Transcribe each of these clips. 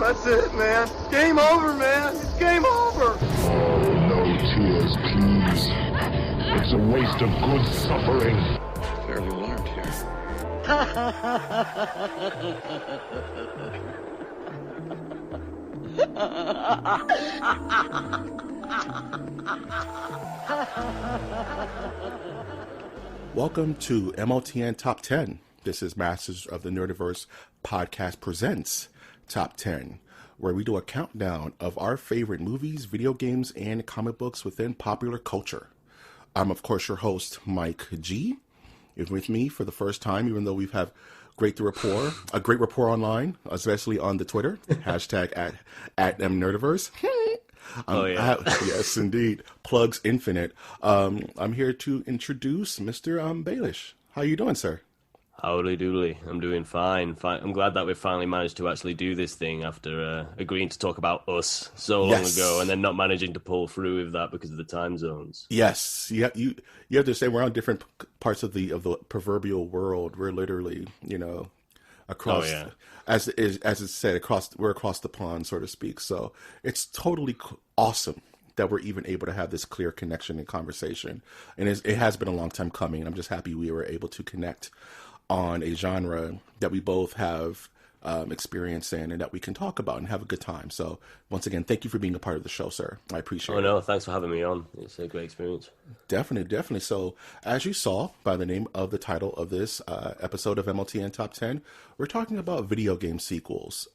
That's it, man. Game over, man. It's game over. No tears, please. It's a waste of good suffering. Fairly well armed here. Welcome to MOTN Top 10. This is Masters of the Nerdiverse podcast presents Top 10, where we do a countdown of our favorite movies, video games, and comic books within popular culture. I'm, of course, your host, Mike G. You're with me for the first time, even though we've had a great rapport online, especially on the Twitter, hashtag at MNerdiverse. Yes, indeed. Plugs infinite. I'm here to introduce Mr. Baelish. How you doing, sir? Howdy doodly. I'm doing fine. I'm glad that we finally managed to actually do this thing after agreeing to talk about us so long ago and then not managing to pull through with that because of the time zones. Yes. You have to say we're on different parts of the proverbial world. We're literally, across, as it's said, we're across the pond, so to speak. So it's totally awesome that we're even able to have this clear connection and conversation. And it has been a long time coming. I'm just happy we were able to connect on a genre that we both have experience in and that we can talk about and have a good time. So once again, thank you for being a part of the show, sir. I appreciate it. Oh, no, thanks for having me on. It's a great experience. Definitely. So as you saw by the name of the title of this episode of MOTN Top 10, we're talking about video game sequels,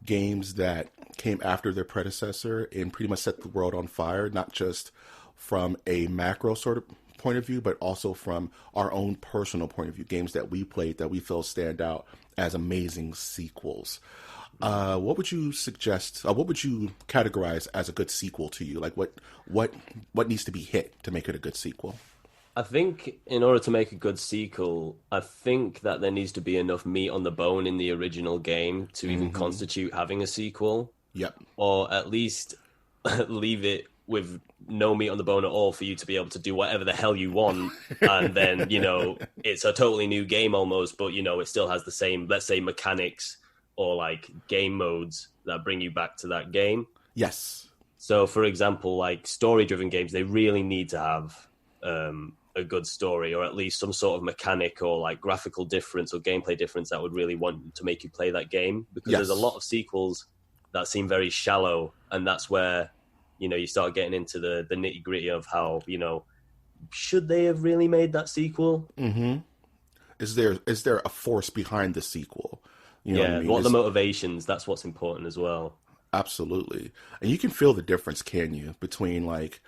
games that came after their predecessor and pretty much set the world on fire, not just from a macro sort of point of view, but also from our own personal point of view, games that we played that we feel stand out as amazing sequels. What would you suggest? What would you categorize as a good sequel to you? Like what needs to be hit to make it a good sequel? I think in order to make a good sequel, I think that there needs to be enough meat on the bone in the original game to even constitute having a sequel. Yep. Or at least leave it with no meat on the bone at all for you to be able to do whatever the hell you want. And then, it's a totally new game almost, but, it still has the same, let's say, mechanics or like game modes that bring you back to that game. Yes. So, for example, like story-driven games, they really need to have a good story or at least some sort of mechanic or like graphical difference or gameplay difference that would really want to make you play that game. Because there's a lot of sequels that seem very shallow, and that's where you start getting into the nitty gritty of how, should they have really made that sequel? Mm-hmm. Is there a force behind the sequel? What I mean? What are the motivations? That's what's important as well. Absolutely. And you can feel the difference, can you, between like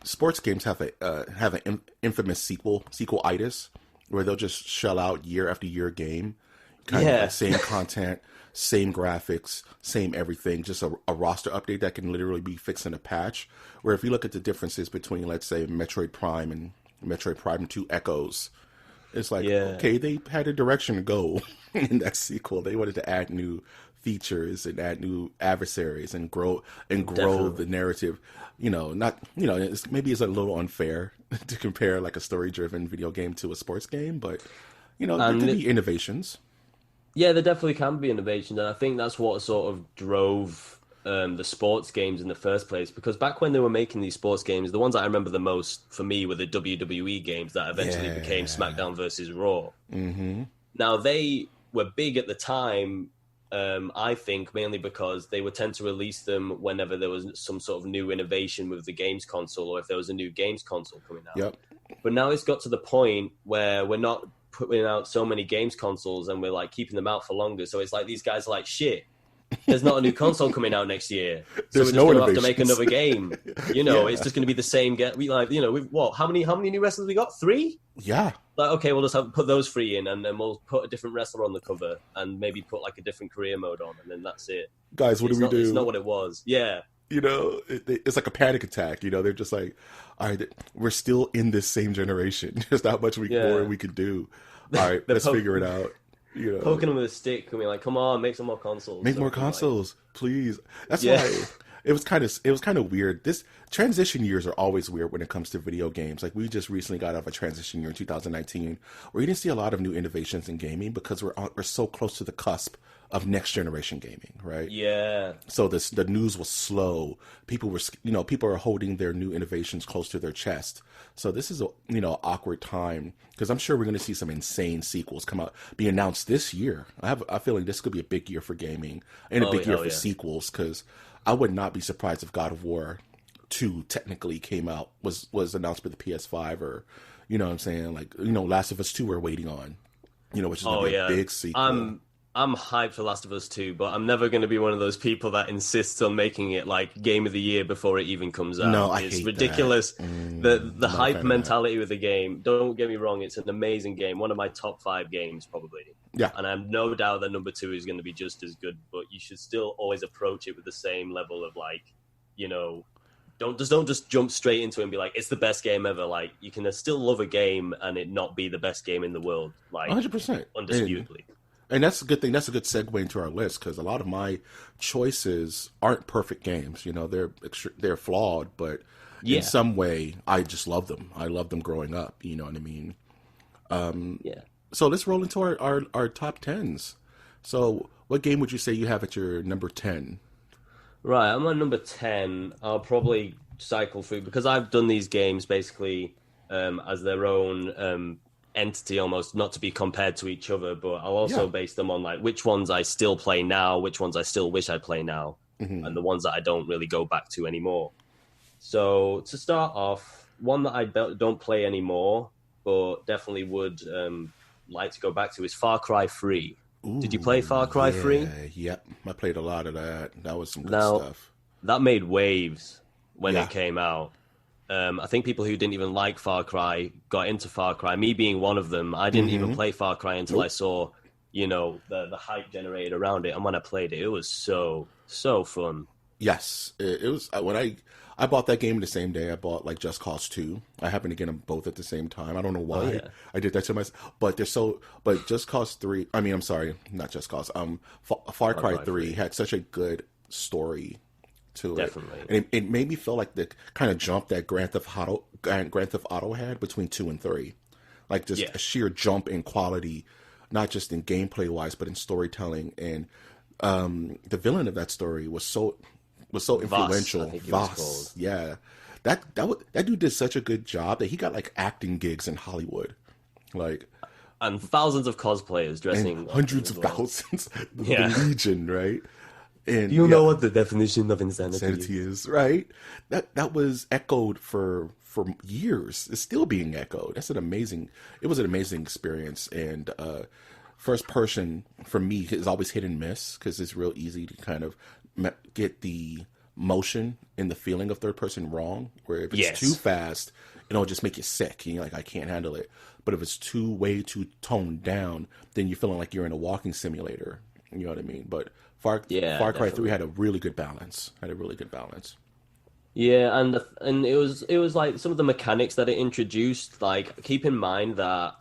sports games have an infamous sequel-itis, where they'll just shell out year after year game, kind of the same content, same graphics, same everything, just a roster update that can literally be fixed in a patch. Where if you look at the differences between, let's say, Metroid Prime and Metroid Prime 2 Echoes, it's like, okay, they had a direction to go in that sequel. They wanted to add new features and add new adversaries and grow the narrative. Maybe it's a little unfair to compare like a story-driven video game to a sports game, but there could be innovations. Yeah, there definitely can be innovations, and I think that's what sort of drove the sports games in the first place. Because back when they were making these sports games, the ones that I remember the most for me were the WWE games that eventually became SmackDown versus Raw. Mm-hmm. Now, they were big at the time, I think, mainly because they would tend to release them whenever there was some sort of new innovation with the games console or if there was a new games console coming out. Yep. But now it's got to the point where we're not putting out so many games consoles and we're like keeping them out for longer. So it's like these guys are like, shit, there's not a new console coming out next year. So we're just going to have to make another game. It's just going to be the same. How many new wrestlers we got? 3? Yeah. Like, okay, we'll just put those 3 in and then we'll put a different wrestler on the cover and maybe put like a different career mode on and then that's it. Guys, what do we do? It's not what it was. Yeah. It's like a panic attack. They're just like, all right, we're still in this same generation. There's not much more we can do. All right, let's figure it out. Poking them with a stick and being like, come on, make some more consoles. Make more consoles, please. That's why it was kind of weird. This transition years are always weird when it comes to video games. Like we just recently got out of a transition year in 2019 where you didn't see a lot of new innovations in gaming because we're so close to the cusp of next generation gaming, right? Yeah. So the news was slow. People were, people are holding their new innovations close to their chest. So this is a, awkward time because I'm sure we're going to see some insane sequels come out, be announced this year. I feel like this could be a big year for gaming and a big year for sequels, because I would not be surprised if God of War 2 technically came out, was announced for the PS5, or, you know what I'm saying? Like, Last of Us 2 we're waiting on, which is going to be a big sequel. I'm hyped for Last of Us 2, but I'm never going to be one of those people that insists on making it like game of the year before it even comes out. No, it's ridiculous. The hype mentality with the game. Don't get me wrong, it's an amazing game. One of my top 5 games, probably. Yeah. And I have no doubt that number 2 is going to be just as good, but you should still always approach it with the same level of, like, don't just jump straight into it and be like, it's the best game ever. Like, you can still love a game and it not be the best game in the world. Like, 100%. Undisputably. And that's a good thing. That's a good segue into our list, because a lot of my choices aren't perfect games. They're flawed, but in some way, I just love them. I love them growing up. You know what I mean? So let's roll into our top 10s. So what game would you say you have at your number 10? Right, I'm on number 10. I'll probably cycle through, because I've done these games basically as their own entity, almost, not to be compared to each other, but I'll also base them on like which ones I still play now, which ones I still wish I play now, and the ones that I don't really go back to anymore. So to start off, one that I don't play anymore, but definitely would like to go back to, is Far Cry 3. Ooh, did you play Far Cry 3? Yep. I played a lot of that. That was some good stuff. That made waves when it came out. I think people who didn't even like Far Cry got into Far Cry. Me being one of them, I didn't even play Far Cry until I saw, the hype generated around it. And when I played it, it was so fun. Yes, it was. When I bought that game the same day I bought like Just Cause 2. I happened to get them both at the same time. I don't know why I did that to myself, but but Just Cause 3. I mean, I'm sorry, not Just Cause. Far Cry 3 had such a good story to Definitely. it. And it made me feel like the kind of jump that Grand Theft Auto had between 2 and 3. Like just a sheer jump in quality, not just in gameplay wise, but in storytelling. And the villain of that story was so influential. Voss. Yeah. That dude did such a good job that he got like acting gigs in Hollywood. Like, and thousands of cosplayers dressing, hundreds of thousands. The Legion, right? And you know what the definition of insanity is, right? That was echoed for years. It's still being echoed. It was an amazing experience. And first person for me is always hit and miss, because it's real easy to kind of get the motion and the feeling of third person wrong, where if it's too fast, it'll just make you sick and you're like, I can't handle it. But if it's way too toned down, then you're feeling like you're in a walking simulator. You know what I mean? But Far Cry 3 had a really good balance. Yeah, and it was like some of the mechanics that it introduced. Like, keep in mind that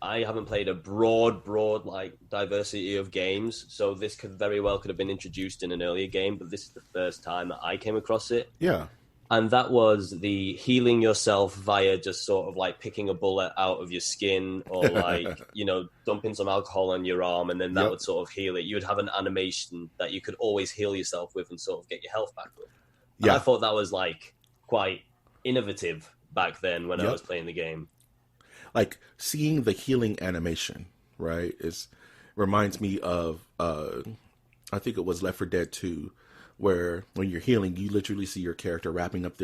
I haven't played a broad like diversity of games, so this could have been introduced in an earlier game, but this is the first time that I came across it. Yeah. And that was the healing yourself via just sort of like picking a bullet out of your skin, or like, dumping some alcohol on your arm, and then that would sort of heal it. You would have an animation that you could always heal yourself with and sort of get your health back up. And I thought that was like quite innovative back then when I was playing the game. Like seeing the healing animation, right? Reminds me of I think it was Left 4 Dead 2, where when you're healing, you literally see your character wrapping up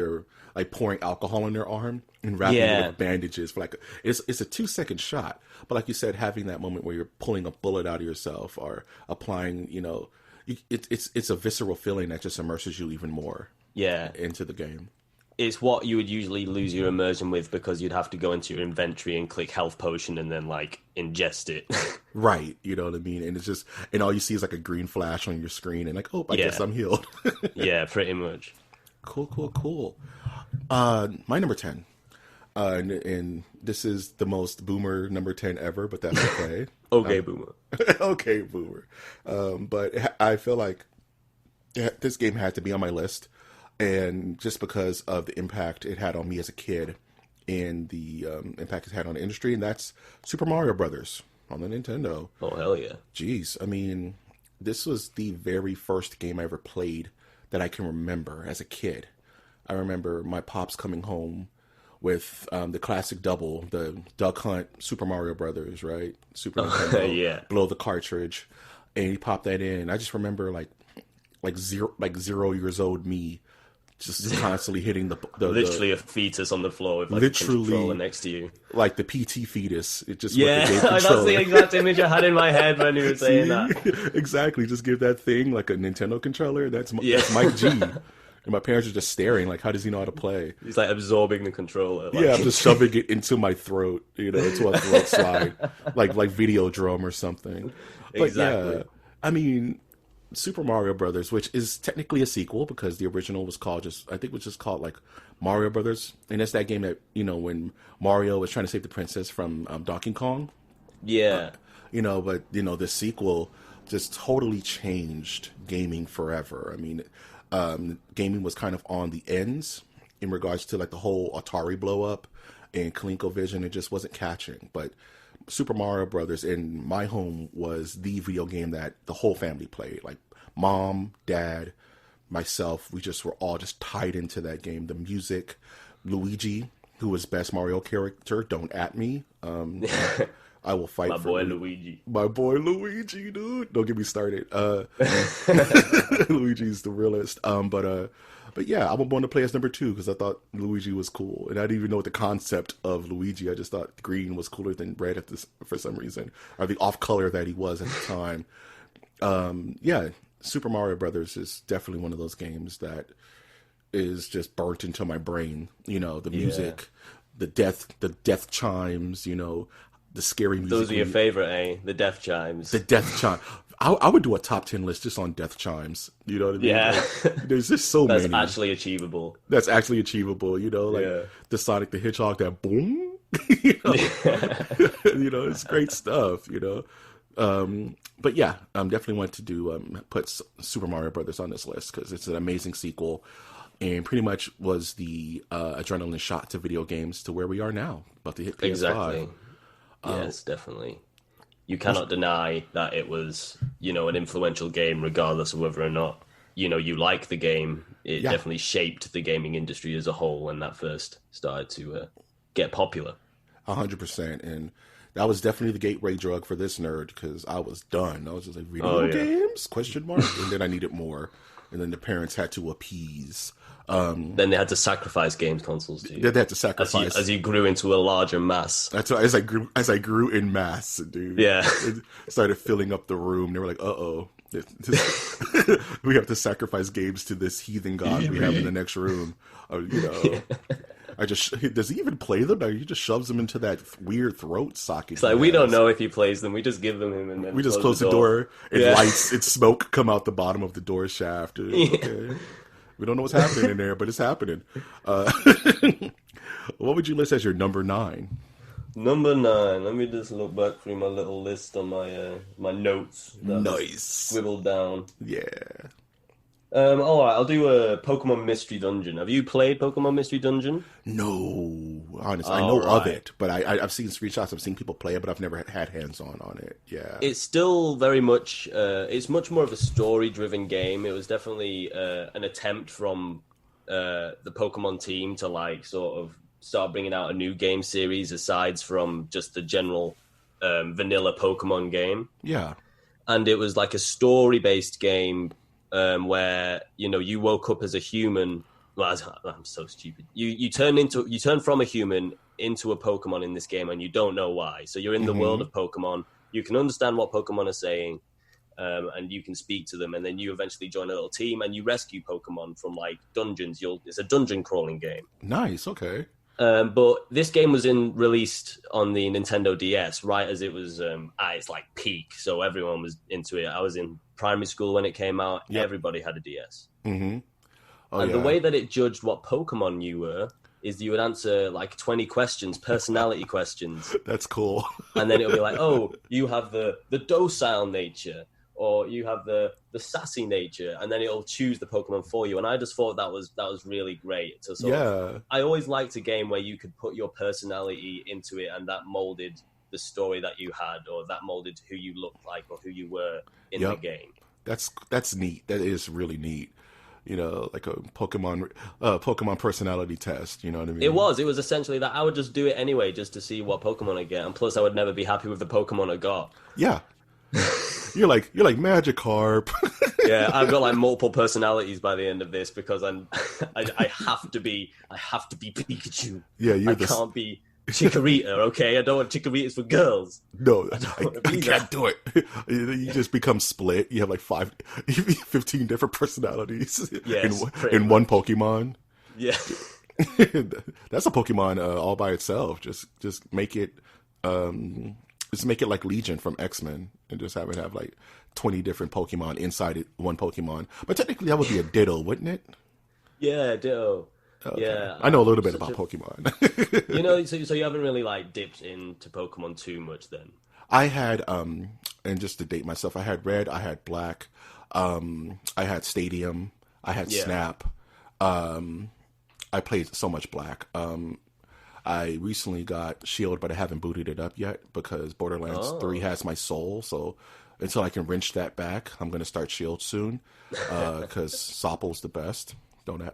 pouring alcohol in their arm and wrapping it with bandages for it's a 2-second shot. But like you said, having that moment where you're pulling a bullet out of yourself or applying, it's a visceral feeling that just immerses you even more into the game. It's what you would usually lose your immersion with, because you'd have to go into your inventory and click health potion and then like ingest it. Right. You know what I mean? And it's just, and all you see is like a green flash on your screen and like, oh, I guess I'm healed. Yeah, pretty much. Cool. My number 10. And this is the most boomer number 10 ever, but that's okay. Boomer. Okay, boomer. But I feel like this game had to be on my list. And just because of the impact it had on me as a kid and the impact it had on the industry, and that's Super Mario Brothers on the Nintendo. Oh, hell yeah. Jeez. I mean, this was the very first game I ever played that I can remember as a kid. I remember my pops coming home with the classic double, the Duck Hunt, Super Mario Brothers, right? Super Nintendo, yeah. blow the cartridge, and he popped that in. I just remember like 0 years old me just constantly hitting the literally a fetus on the floor with like literally, a controller next to you, like the PT fetus. It just that's the exact image I had in my head when you were saying that. Exactly, just give that thing like a Nintendo controller. That's Mike G. And my parents are just staring, like, how does he know how to play? He's like absorbing the controller. Like... Yeah, I'm just shoving it into my throat, into a throat slide, like Videodrome or something. But exactly. Yeah, I mean, Super Mario Brothers, which is technically a sequel because the original was called like Mario Brothers, and it's that game that when Mario was trying to save the princess from Donkey Kong. Yeah. But the sequel just totally changed gaming forever. I mean. Gaming was kind of on the ends in regards to like the whole Atari blow up and ColecoVision. It just wasn't catching. But Super Mario Brothers in my home was the video game that the whole family played. Like mom, dad, myself, we just were all just tied into that game. The music, Luigi, who was best Mario character, don't at me. I will fight my boy Luigi. My boy Luigi, dude. Don't get me started. Luigi's the realest. But yeah, I'm going to play as number 2 because I thought Luigi was cool, and I didn't even know what the concept of Luigi. I just thought green was cooler than red for some reason, or the off color that he was at the time. Yeah, Super Mario Brothers is definitely one of those games that is just burnt into my brain. The music, the death chimes. The scary music. Those are your favorite, eh? The death chimes. The death chime. I would do a top 10 list just on death chimes. You know what I mean? Yeah. Like, there's just so That's many. That's actually achievable. The Sonic the Hedgehog, that boom. It's great stuff. But yeah, definitely want to do put Super Mario Brothers on this list because it's an amazing sequel, and pretty much was the adrenaline shot to video games to where we are now, about to hit PS5. Exactly. Yes, definitely. You cannot deny that it was, an influential game, regardless of whether or not, you like the game. It definitely shaped the gaming industry as a whole when that first started to get popular. 100%. And that was definitely the gateway drug for this nerd because I was done. I was just like, video games? ? And then I needed more. And then the parents had to appease. Then they had to sacrifice games consoles to you. They had to sacrifice as you grew into a larger mass. That's why as I grew in mass, dude. Yeah, it started filling up the room. They were like, "Uh-oh, we have to sacrifice games to this heathen god we have in the next room." Does he even play them? He just shoves them into that weird throat socket. It's like we don't know if he plays them. We just give them him and then we just close the door. And lights, and smoke come out the bottom of the door shaft. Okay. We don't know what's happening in there, but it's happening. What would you list as your number 9? Number 9. Let me just look back through my little list on my my notes. Nice. Scribbled down. Yeah. All right, I'll do a Pokemon Mystery Dungeon. Have you played Pokemon Mystery Dungeon? No, honestly, I know of it, but I've seen screenshots. I've seen people play it, but I've never had hands-on on it. Yeah, it's still very much. It's much more of a story-driven game. It was definitely an attempt from the Pokemon team to sort of start bringing out a new game series aside from just the general vanilla Pokemon game. Yeah, and it was like a story-based game. Where you woke up as a human. Well, I'm so stupid. You turn from a human into a Pokemon in this game, and you don't know why. So you're in the world of Pokemon. You can understand what Pokemon are saying, and you can speak to them. And then you eventually join a little team, and you rescue Pokemon from dungeons. It's a dungeon crawling game. Nice. Okay. But this game was released on the Nintendo DS right as it was at its peak, so everyone was into it. I was in primary school when it came out. Yep. Everybody had a DS. Mm-hmm. The way that it judged what Pokemon you were is you would answer 20 questions, personality questions. That's cool. And then it'll be like, oh, you have the docile nature, or you have the sassy nature, and then it'll choose the Pokemon for you. And I just thought that was really great. I always liked a game where you could put your personality into it, and that molded the story that you had, or that molded who you looked like or who you were in the game. that's neat. That is really neat. Like a Pokemon personality test. You know what I mean? It was essentially that. I would just do it anyway, just to see what Pokemon I get, and plus I would never be happy with the Pokemon I got. Yeah. You're like Magikarp. Yeah, I've got like multiple personalities by the end of this because I have to be Pikachu. Yeah, I can't be Chikorita. Okay, I don't want Chikoritas for girls. No, I can't do it. You just become split. You have like 15 different personalities in one Pokemon. Yeah, that's a Pokemon all by itself. Just make it. Just make it like Legion from X-Men and just have it have like 20 different Pokemon inside it, one Pokemon. But technically that would be a Ditto, wouldn't it? Yeah, Ditto. Okay. Yeah. I know a little bit about Pokemon. So you haven't really like dipped into Pokemon too much then? I had, and just to date myself, I had Red, I had Black, I had Stadium, I had Snap. I played so much Black. I recently got Shield, but I haven't booted it up yet because Borderlands 3 has my soul. So until I can wrench that back, I'm going to start Shield soon because Sopple's the best. I'm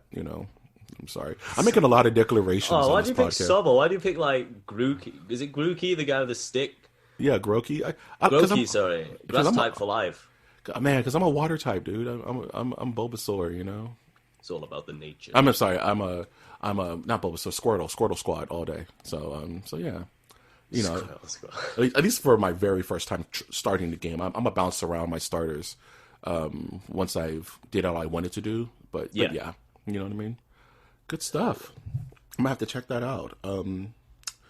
sorry. I'm making a lot of declarations on this podcast. Why do you pick Sobble? Why do you pick like Grookey? Is it Grookey, the guy with the stick? Yeah, Grookey. Grookey, sorry. Grass type for life. Man, because I'm a water type, dude. I'm Bulbasaur, It's all about the nature. I'm sorry. I'm a not Bulbasaur, Squirtle Squad all day. So yeah, at least for my very first time starting the game, I'm gonna bounce around my starters once I've did all I wanted to do. But yeah, you know what I mean. Good stuff. I'm gonna have to check that out.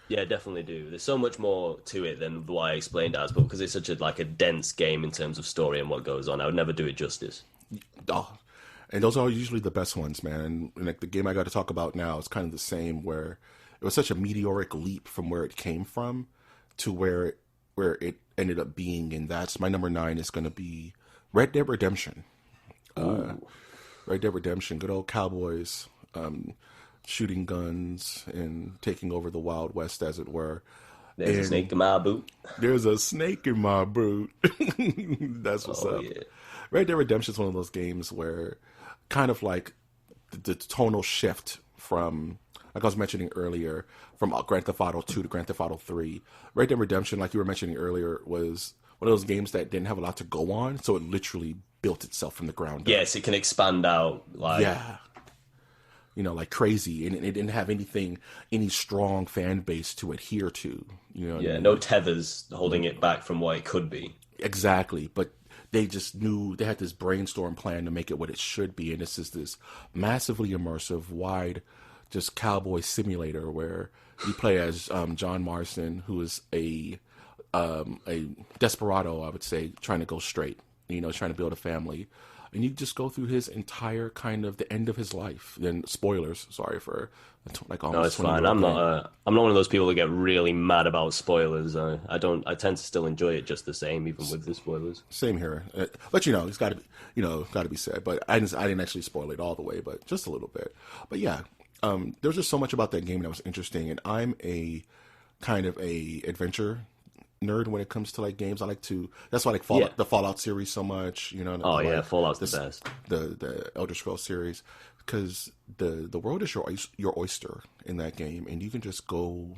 Yeah, definitely do. There's so much more to it than what I explained as, but because it's such a dense game in terms of story and what goes on, I would never do it justice. Oh. And those are usually the best ones, man. And like the game I got to talk about now is kind of the same, where it was such a meteoric leap from where it came from to where it ended up being. And that's my number 9 is going to be Red Dead Redemption. Red Dead Redemption, good old cowboys, shooting guns and taking over the Wild West, as it were. There's a snake in my boot. There's a snake in my boot. That's what's up. Yeah. Red Dead Redemption is one of those games where kind of like the tonal shift from, like I was mentioning earlier, from Grand Theft Auto 2 to Grand Theft Auto 3. Red Dead Redemption, like you were mentioning earlier, was one of those games that didn't have a lot to go on, so it literally built itself from the ground up. Yes, it can expand out. Yeah. Like crazy, and it didn't have any strong fan base to adhere to. No tethers holding it back from what it could be. Exactly, but they just knew they had this brainstorm plan to make it what it should be, and this is this massively immersive, wide, just cowboy simulator where you play as John Marston, who is a desperado, I would say, trying to go straight, trying to build a family. And you just go through his entire kind of the end of his life. Then spoilers, sorry for like almost. No, it's fine. I'm not one of those people that get really mad about spoilers. I tend to still enjoy it just the same, even with the spoilers. Same here, but it's got to be, got to be said. But I didn't actually spoil it all the way, but just a little bit. But yeah, there's just so much about that game that was interesting, and I'm a kind of a adventure nerd when it comes to like games. I like to. That's why I like the Fallout series so much. Fallout's the best. The Elder Scrolls series, because the world is your oyster in that game, and you can just go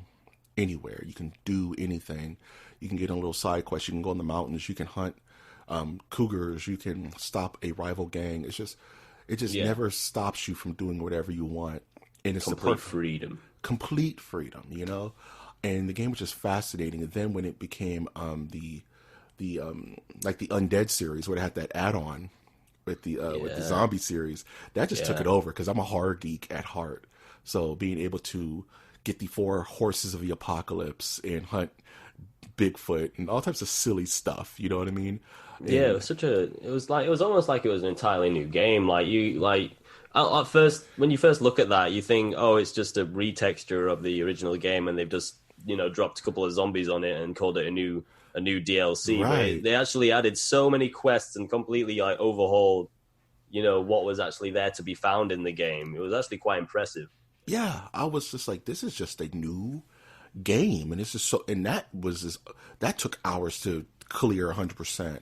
anywhere. You can do anything. You can get on a little side quest. You can go in the mountains. You can hunt cougars. You can stop a rival gang. It just never stops you from doing whatever you want, and it's complete freedom. Complete freedom. And the game was just fascinating. And then when it became the Undead series, where it had that add-on with the zombie series, that just took it over, because I'm a horror geek at heart. So being able to get the 4 horses of the apocalypse and hunt Bigfoot and all types of silly stuff, you know what I mean? And it was almost like it was an entirely new game. At first, when you first look at that, you think, oh, it's just a retexture of the original game, and they've just dropped a couple of zombies on it and called it a new DLC. Right. But they actually added so many quests and completely overhauled, what was actually there to be found in the game. It was actually quite impressive. Yeah, I was just like, this is just a new game, and this is so. And that took hours to clear 100%.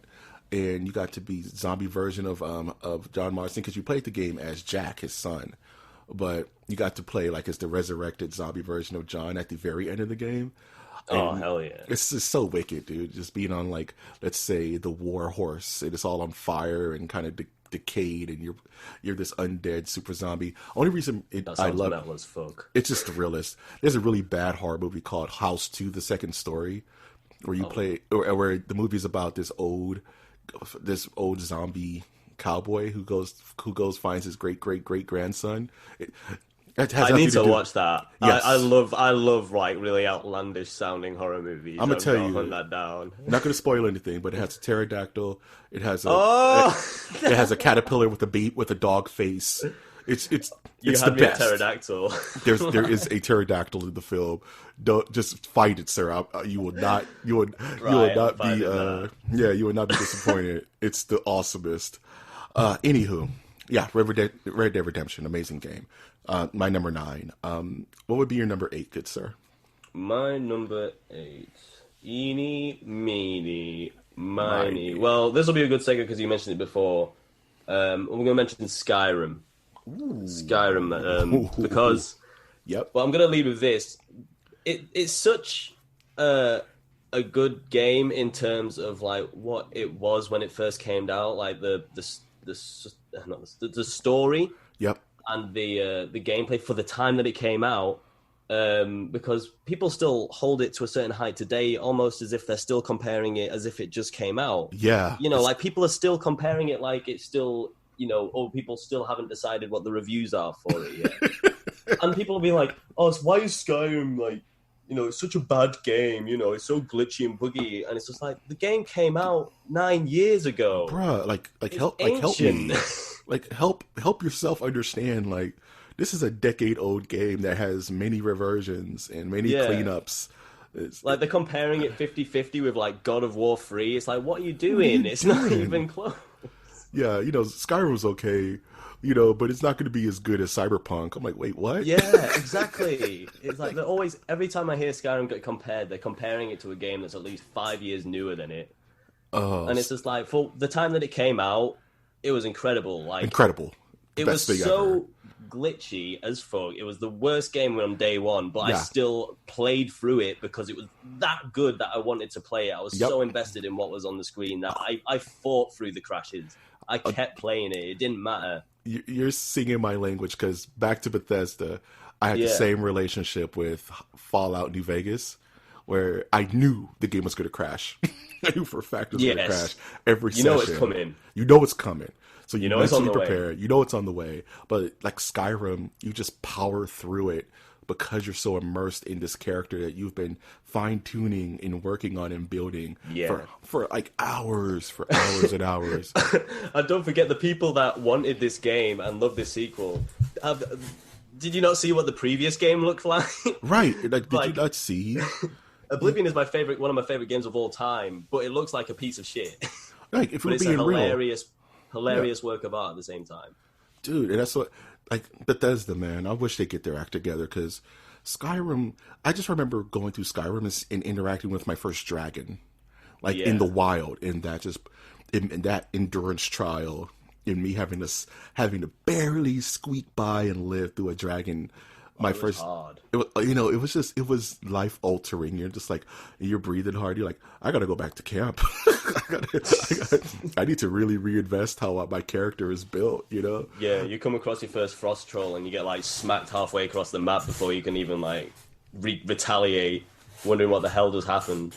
and you got to be zombie version of John Marston because you played the game as Jack, his son, but you got to play like as the resurrected zombie version of John at the very end of the game. Oh, hell yeah. It's just so wicked, dude. Just being on, like, let's say, the war horse. And it's all on fire and kind of decayed, and you're this undead super zombie. Only reason I love it, as fuck. It's just the realist. There's a really bad horror movie called House 2, The Second Story, where you play, or where the movie's about this old zombie cowboy who goes finds his great grandson. I need to watch that. Yes. I love like really outlandish sounding horror movies. I'm gonna tell you, hunt that down. Not gonna spoil anything, but it has a pterodactyl. It has it has a caterpillar with a dog face. It's the best. A pterodactyl. There is a pterodactyl in the film. Don't just fight it, sir. You will not be disappointed. It's the awesomest. Anywho, yeah, Red Dead Redemption, amazing game. My number 9. What would be your number 8, good sir? My number 8. Eeny, meeny, miny. Well, this will be a good segue because you mentioned it before. We're going to mention Skyrim. Ooh. Skyrim, because... Yep. Well, I'm going to lead with this. It's such a good game in terms of like what it was when it first came out, like the story. Yep. And the gameplay for the time that it came out, because people still hold it to a certain height today, almost as if they're still comparing it as if it just came out. Yeah. Like people are still comparing it like it's still, people still haven't decided what the reviews are for it yet. And people will be like, oh, why is Skyrim like, it's such a bad game, it's so glitchy and buggy. And it's just like, the game came out 9 years ago. Bruh, help me. help yourself understand, like, this is a decade-old game that has many reversions and many cleanups. Like, they're comparing it 50-50 with, like, God of War 3. It's like, what are you doing? It's not even close. Yeah, Skyrim's okay, but it's not going to be as good as Cyberpunk. I'm like, wait, what? Yeah, exactly. It's like, they're always, every time I hear Skyrim get compared, they're comparing it to a game that's at least 5 years newer than it. And it's just like, for the time that it came out, it was incredible. Like, incredible. It was so glitchy as fuck. It was the worst game on day one, but I still played through it because it was that good that I wanted to play it. I was so invested in what was on the screen that I fought through the crashes. I kept playing it. It didn't matter. You're singing my language, because back to Bethesda, I had the same relationship with Fallout New Vegas, where I knew the game was going to crash. I knew for a fact it was going to crash every session. It's coming. You know it's coming. So you it's on the prepare. You know it's on the way. But like Skyrim, you just power through it because you're so immersed in this character that you've been fine-tuning and working on and building for like hours and hours. And don't forget the people that wanted this game and loved this sequel. Did you not see what the previous game looked like? Right. Like, did you not see? Oblivion is one of my favorite games of all time, but it looks like a piece of shit. Like, if but it's a hilarious real. Work of art at the same time. Dude, and that's what, like, Bethesda, man, I wish they'd get their act together, because Skyrim, I just remember going through Skyrim and interacting with my first dragon, like, in the wild, in that endurance trial, in me having to barely squeak by and live through a dragon. Hard. It was life altering. You're just like, you're breathing hard. You're like, I gotta go back to camp. I need to really reinvest how my character is built. Yeah, you come across your first frost troll and you get like smacked halfway across the map before you can even like retaliate, wondering what the hell just happened.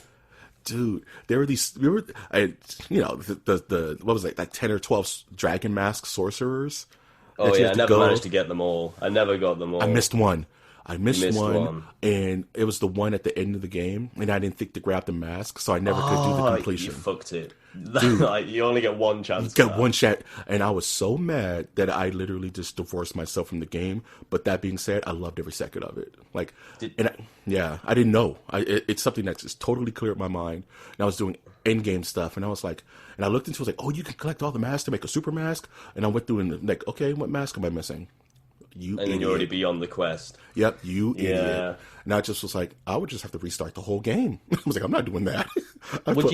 Dude, there were these. What was it, like 10 or 12 dragon mask sorcerers. Oh yeah, I never managed to get them all. I never got them all. I missed one, and it was the one at the end of the game, and I didn't think to grab the mask, so I never could do the completion. You fucked it. Dude, like, you only get one chance. You get one shot, and I was so mad that I literally just divorced myself from the game. But that being said, I loved every second of it. Like, I didn't know. It's something that's just totally cleared my mind. And I was doing end game stuff, and I was like, and I looked into it, I was like, oh, you can collect all the masks to make a super mask. And I went through and like, okay, what mask am I missing? you and then you're already beyond the quest. Yep, you idiot. And I just was like, I would just have to restart the whole game. I was like, I'm not doing that. Would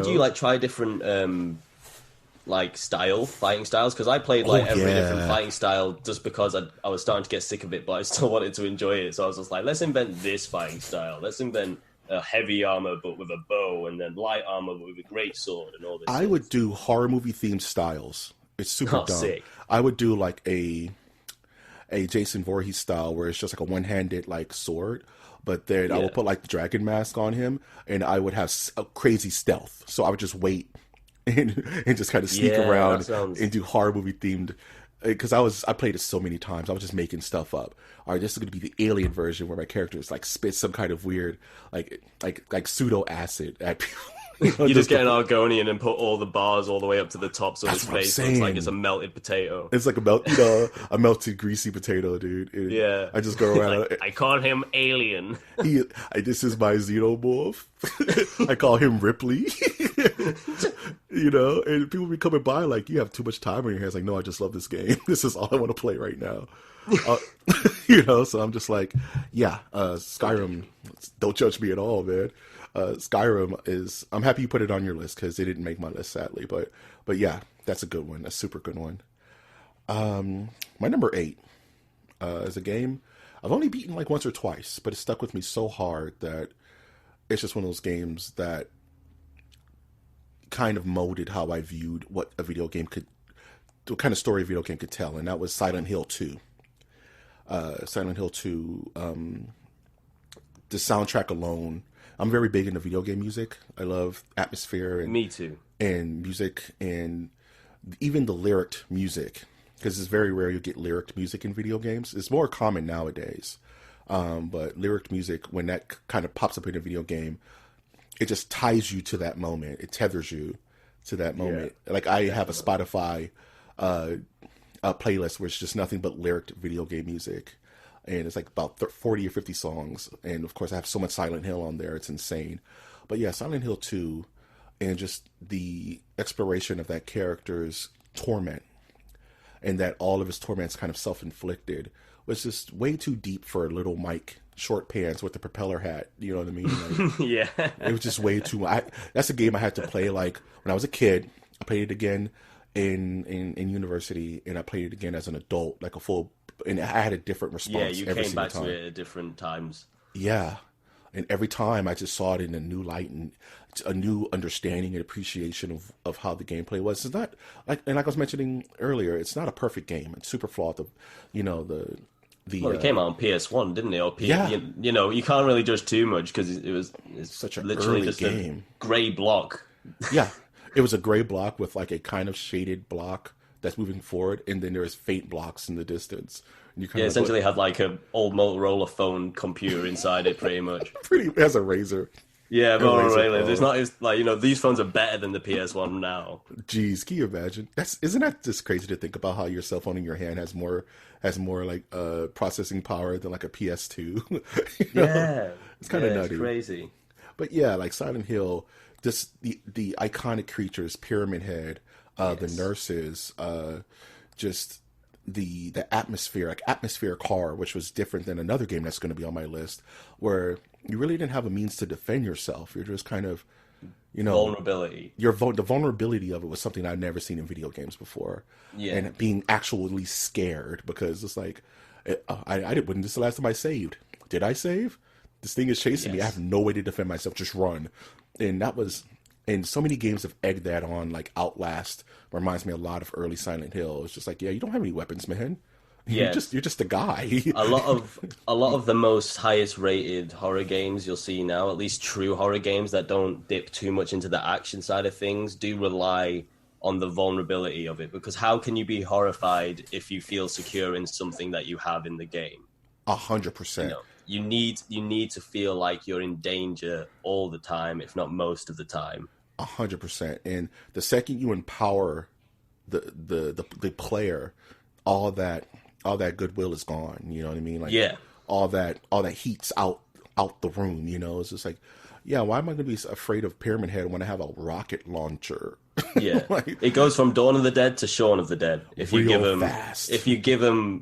you like try different fighting styles? Because I played every different fighting style just because I was starting to get sick of it, but I still wanted to enjoy it. So I was just like, let's invent this fighting style. Let's invent a heavy armor but with a bow, and then light armor but with a great sword, and all this. I would do horror movie themed styles. It's super dumb. Sick. I would do like a Jason Voorhees style where it's just like a one-handed like sword, but then I would put like the dragon mask on him, and I would have a crazy stealth. So I would just wait and just kind of sneak around and do horror movie themed. Because I played it so many times, I was just making stuff up. All right, this is going to be the alien version where my character is like spits some kind of weird like pseudo acid at people. You just get an Argonian and put all the bars all the way up to the top, so his face looks like it's a melted potato. It's like a melted greasy potato, dude. I just go around. Like, I call him Alien. This is my xenomorph. I call him Ripley. And people be coming by like, you have too much time on your hands. Like, no, I just love this game. This is all I want to play right now. So I'm just like, Skyrim. Don't judge me at all, man. Skyrim is. I'm happy you put it on your list because it didn't make my list, sadly. But yeah, that's a good one. A super good one. My number 8 is a game I've only beaten like once or twice, but it stuck with me so hard that it's just one of those games that kind of molded how I viewed what a video game could, what kind of story a video game could tell, and that was Silent Hill 2. Silent Hill 2, the soundtrack alone. I'm very big into video game music. I love atmosphere and me too, and music, and even the lyric music, because it's very rare you get lyric music in video games. It's more common nowadays, but lyric music, when that kind of pops up in a video game, it just ties you to that moment. It tethers you to that moment. Like I have a Spotify a playlist where it's just nothing but lyric video game music. And it's like about 40 or 50 songs. And of course I have so much Silent Hill on there. It's insane. But yeah, Silent Hill 2 and just the exploration of that character's torment, and that all of his torment's kind of self-inflicted, was just way too deep for little Mike short pants with the propeller hat. You know what I mean? Like, it was just way too much. That's a game I had to play like when I was a kid. I played it again in university, and I played it again as an adult, like a full. And I had a different response. Yeah, you came back to it at different times. Yeah, and every time I just saw it in a new light and a new understanding and appreciation of how the gameplay was. It's not like I was mentioning earlier, it's not a perfect game. It's super flawed. Well, it came out on PS1, didn't it? Or you can't really judge too much because it's such a literally early just game. A gray block. Yeah, it was a gray block with like a kind of shaded block that's moving forward, and then there's faint blocks in the distance. And you essentially had like an old Motorola phone computer inside it, pretty much. It has a razor. Yeah, Motorola. It's not these phones are better than the PS1 now. Jeez, can you imagine? Isn't that just crazy to think about how your cell phone in your hand has more like processing power than like a PS2? Yeah, it's kind of nutty. It's crazy. But yeah, like Silent Hill, just the iconic creatures, Pyramid Head. The nurses, just the atmosphere, like Atmosphere Car, which was different than another game that's going to be on my list, where you really didn't have a means to defend yourself. You're just kind of, vulnerability. The vulnerability of it was something I'd never seen in video games before. Yeah, and being actually scared because it's like, I didn't. When this is the last time I saved? Did I save? This thing is chasing me. I have no way to defend myself. Just run, and that was. And so many games have egged that on, like Outlast reminds me a lot of early Silent Hill. It's just like, yeah, you don't have any weapons, man. You're just a guy. a lot of the most highest rated horror games you'll see now, at least true horror games that don't dip too much into the action side of things, do rely on the vulnerability of it. Because how can you be horrified if you feel secure in something that you have in the game? 100%. You need to feel like you're in danger all the time, if not most of the time. 100%. And the second you empower the player, all that goodwill is gone. You know what I mean? Like all that heat's out the room. It's just like Yeah, why am I going to be afraid of Pyramid Head when I have a rocket launcher? Yeah, like, it goes from Dawn of the Dead to Shaun of the Dead. If you give him, fast. if you give him,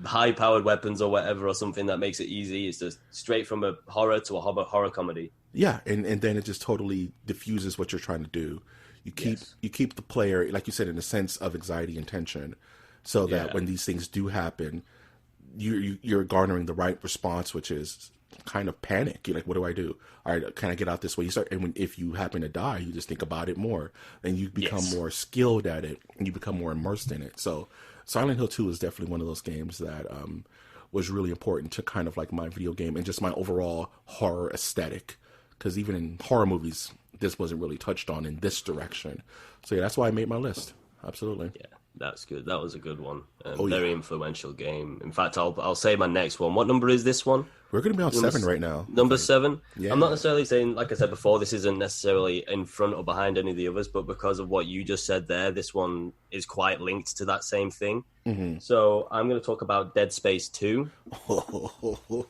high-powered weapons or whatever, or something that makes it easy, it's just straight from a horror to a horror comedy. Yeah, and then it just totally diffuses what you're trying to do. You keep the player, like you said, in a sense of anxiety and tension, so that when these things do happen, you're garnering the right response, which is kind of panic. You're like, what do I do? All right, can I get out this way? You start, and if you happen to die, you just think about it more, and you become more skilled at it, and you become more immersed in it. So, Silent Hill 2 is definitely one of those games that was really important to kind of like my video game and just my overall horror aesthetic. Because even in horror movies, this wasn't really touched on in this direction. So yeah, that's why I made my list. Absolutely. Yeah, that's good. That was a good one. Very influential game. In fact, I'll say my next one. What number is this one? We're going to be on 7 right now. Number 7? Yeah. I'm not necessarily saying, like I said before, this isn't necessarily in front or behind any of the others, but because of what you just said there, this one is quite linked to that same thing. Mm-hmm. So I'm going to talk about Dead Space 2.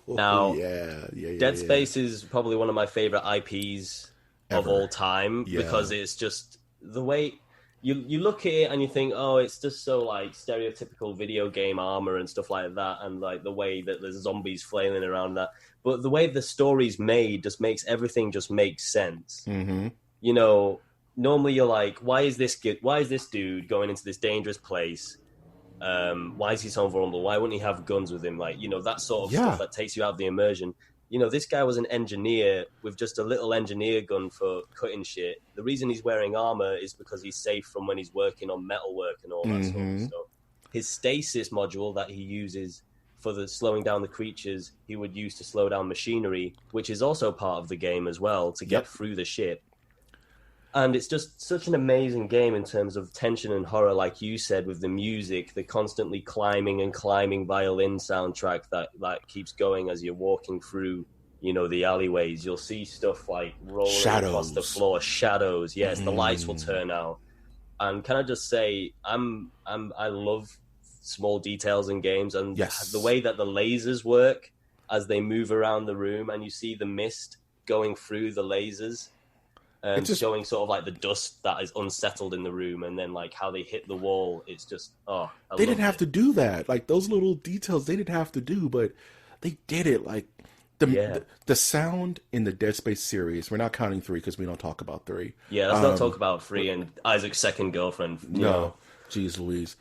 Now, Dead Space is probably one of my favorite IPs of all time because it's just the way... You look at it and you think, oh, it's just so like stereotypical video game armor and stuff like that, and like the way that there's zombies flailing around that. But the way the story's made just makes everything just make sense. Mm-hmm. Normally you're like, why is this dude going into this dangerous place? Why is he so vulnerable? Why wouldn't he have guns with him? Like, that sort of stuff that takes you out of the immersion. This guy was an engineer with just a little engineer gun for cutting shit. The reason he's wearing armor is because he's safe from when he's working on metalwork and all that sort of stuff. His stasis module that he uses for the slowing down the creatures, he would use to slow down machinery, which is also part of the game as well, to get through the ship. And it's just such an amazing game in terms of tension and horror, like you said, with the music, the constantly climbing and climbing violin soundtrack that keeps going as you're walking through, the alleyways. You'll see stuff like rolling across the floor, shadows. Yes, the lights will turn out. And can I just say, I love small details in games, and the way that the lasers work as they move around the room, and you see the mist going through the lasers. Showing sort of like the dust that is unsettled in the room, and then like how they hit the wall. It's just, they didn't have to do that. Like those little details they didn't have to do, but they did it. Like the sound in the Dead Space series. We're not counting 3 because we don't talk about 3. Yeah, let's not talk about 3 and Isaac's second girlfriend. Jeez Louise.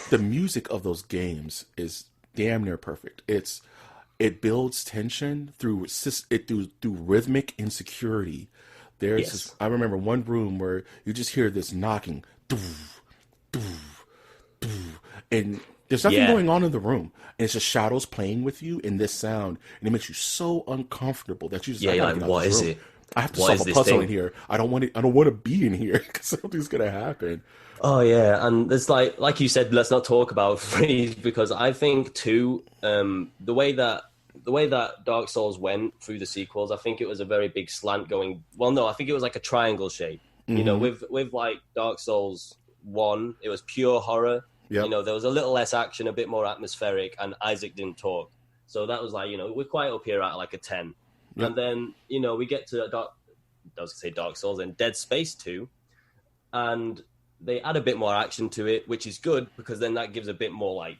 The music of those games is damn near perfect. It builds tension through rhythmic insecurity. There's this, I remember one room where you just hear this knocking, and there's nothing going on in the room, and it's just shadows playing with you in this sound, and it makes you so uncomfortable that you just what is it? I have to solve a puzzle in here. I don't want to be in here because something's gonna happen. Oh yeah, and there's like you said, let's not talk about 3 because I think 2, the way that Dark Souls went through the sequels, I think it was a very big slant going... Well, no, I think it was like a triangle shape. Mm-hmm. With like Dark Souls 1, it was pure horror. Yep. There was a little less action, a bit more atmospheric, and Isaac didn't talk. So that was like, we're quite up here at like a 10. Yep. And then, we get to Dark Souls and Dead Space 2, and they add a bit more action to it, which is good because then that gives a bit more like,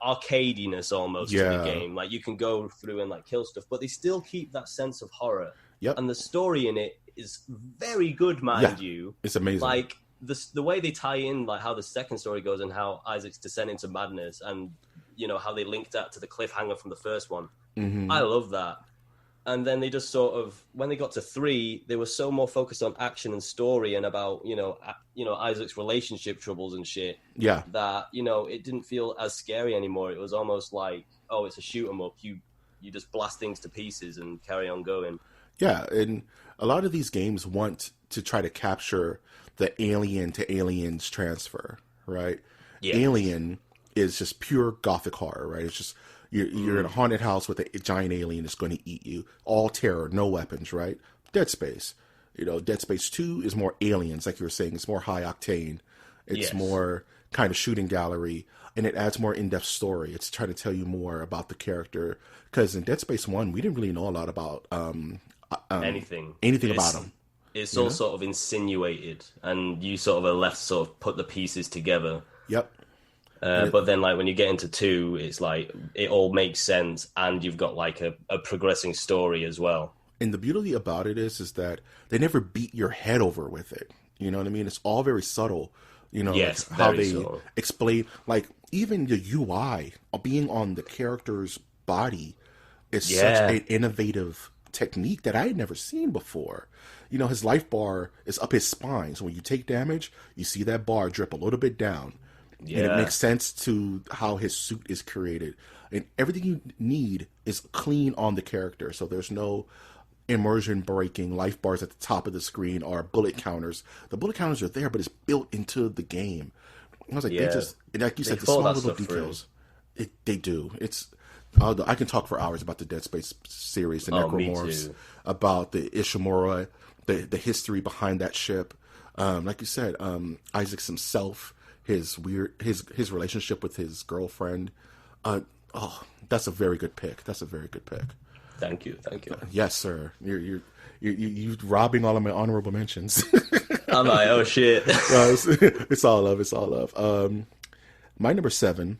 arcadiness almost to the game. Like you can go through and like kill stuff, but they still keep that sense of horror. Yep. And the story in it is very good, mind you. It's amazing. Like the way they tie in like how the second story goes and how Isaac's descent into madness and, how they linked that to the cliffhanger from the first one. Mm-hmm. I love that. And then they just sort of, when they got to 3, they were so more focused on action and story and about, Isaac's relationship troubles and shit. Yeah. That, it didn't feel as scary anymore. It was almost like, oh, it's a shoot 'em up. You just blast things to pieces and carry on going. Yeah, and a lot of these games want to try to capture the alien to aliens transfer, right? Yeah. Alien is just pure gothic horror, right? It's just... You're in a haunted house with a giant alien that's going to eat you. All terror, no weapons, right? Dead Space. Dead Space 2 is more aliens, like you were saying. It's more high octane. It's more kind of shooting gallery. And it adds more in-depth story. It's trying to tell you more about the character. Because in Dead Space 1, we didn't really know a lot about anything about him. It's all sort of insinuated, and you sort of are left to sort of put the pieces together. Yep. But then, like, when you get into 2, it's like it all makes sense, and you've got like a progressing story as well. And the beauty about it is that they never beat your head over with it. You know what I mean? It's all very subtle. You know, yes, like how they explain, like even the UI being on the character's body is such an innovative technique that I had never seen before. You know, his life bar is up his spine, so when you take damage, you see that bar drip a little bit down. Yeah. And it makes sense to how his suit is created. And everything you need is clean on the character, so there's no immersion breaking life bars at the top of the screen or bullet counters. The bullet counters are there, but it's built into the game. I was like, they just, like you said, the small little details. They do. It's I can talk for hours about the Dead Space series, the Necromorphs, about the Ishimura, the history behind that ship. Like you said, Isaac's himself, his relationship with his girlfriend. That's a very good pick. Thank you. Yes, sir. You're robbing all of my honorable mentions. I'm like, oh shit. It's all love. My number 7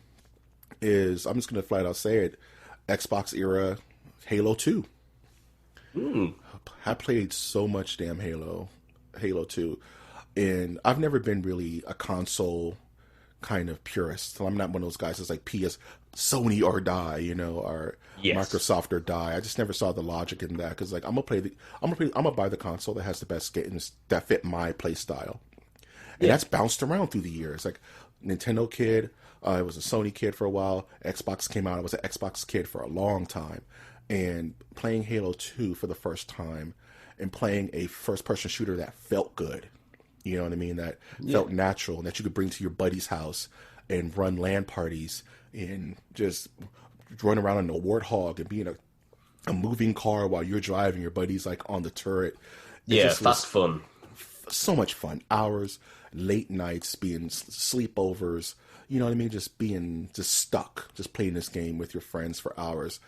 is, I'm just gonna flat out say it, Xbox era Halo 2. I played so much damn Halo 2, and I've never been really a console kind of purist. So I'm not one of those guys that's like Sony or die, you know, or Microsoft or die. I just never saw the logic in that, because like I'm gonna buy the console that has the best games that fit my play style, and that's bounced around through the years. Like Nintendo kid, I was a Sony kid for a while. Xbox came out, I was an Xbox kid for a long time, and playing Halo 2 for the first time and playing a first-person shooter that felt good. You know what I mean? That felt natural, and that you could bring to your buddy's house and run LAN parties and just run around in a warthog and be in a moving car while you're driving. Your buddy's like on the turret. Fast fun. So much fun. Hours, late nights, being sleepovers. You know what I mean? Just being stuck, just playing this game with your friends for hours.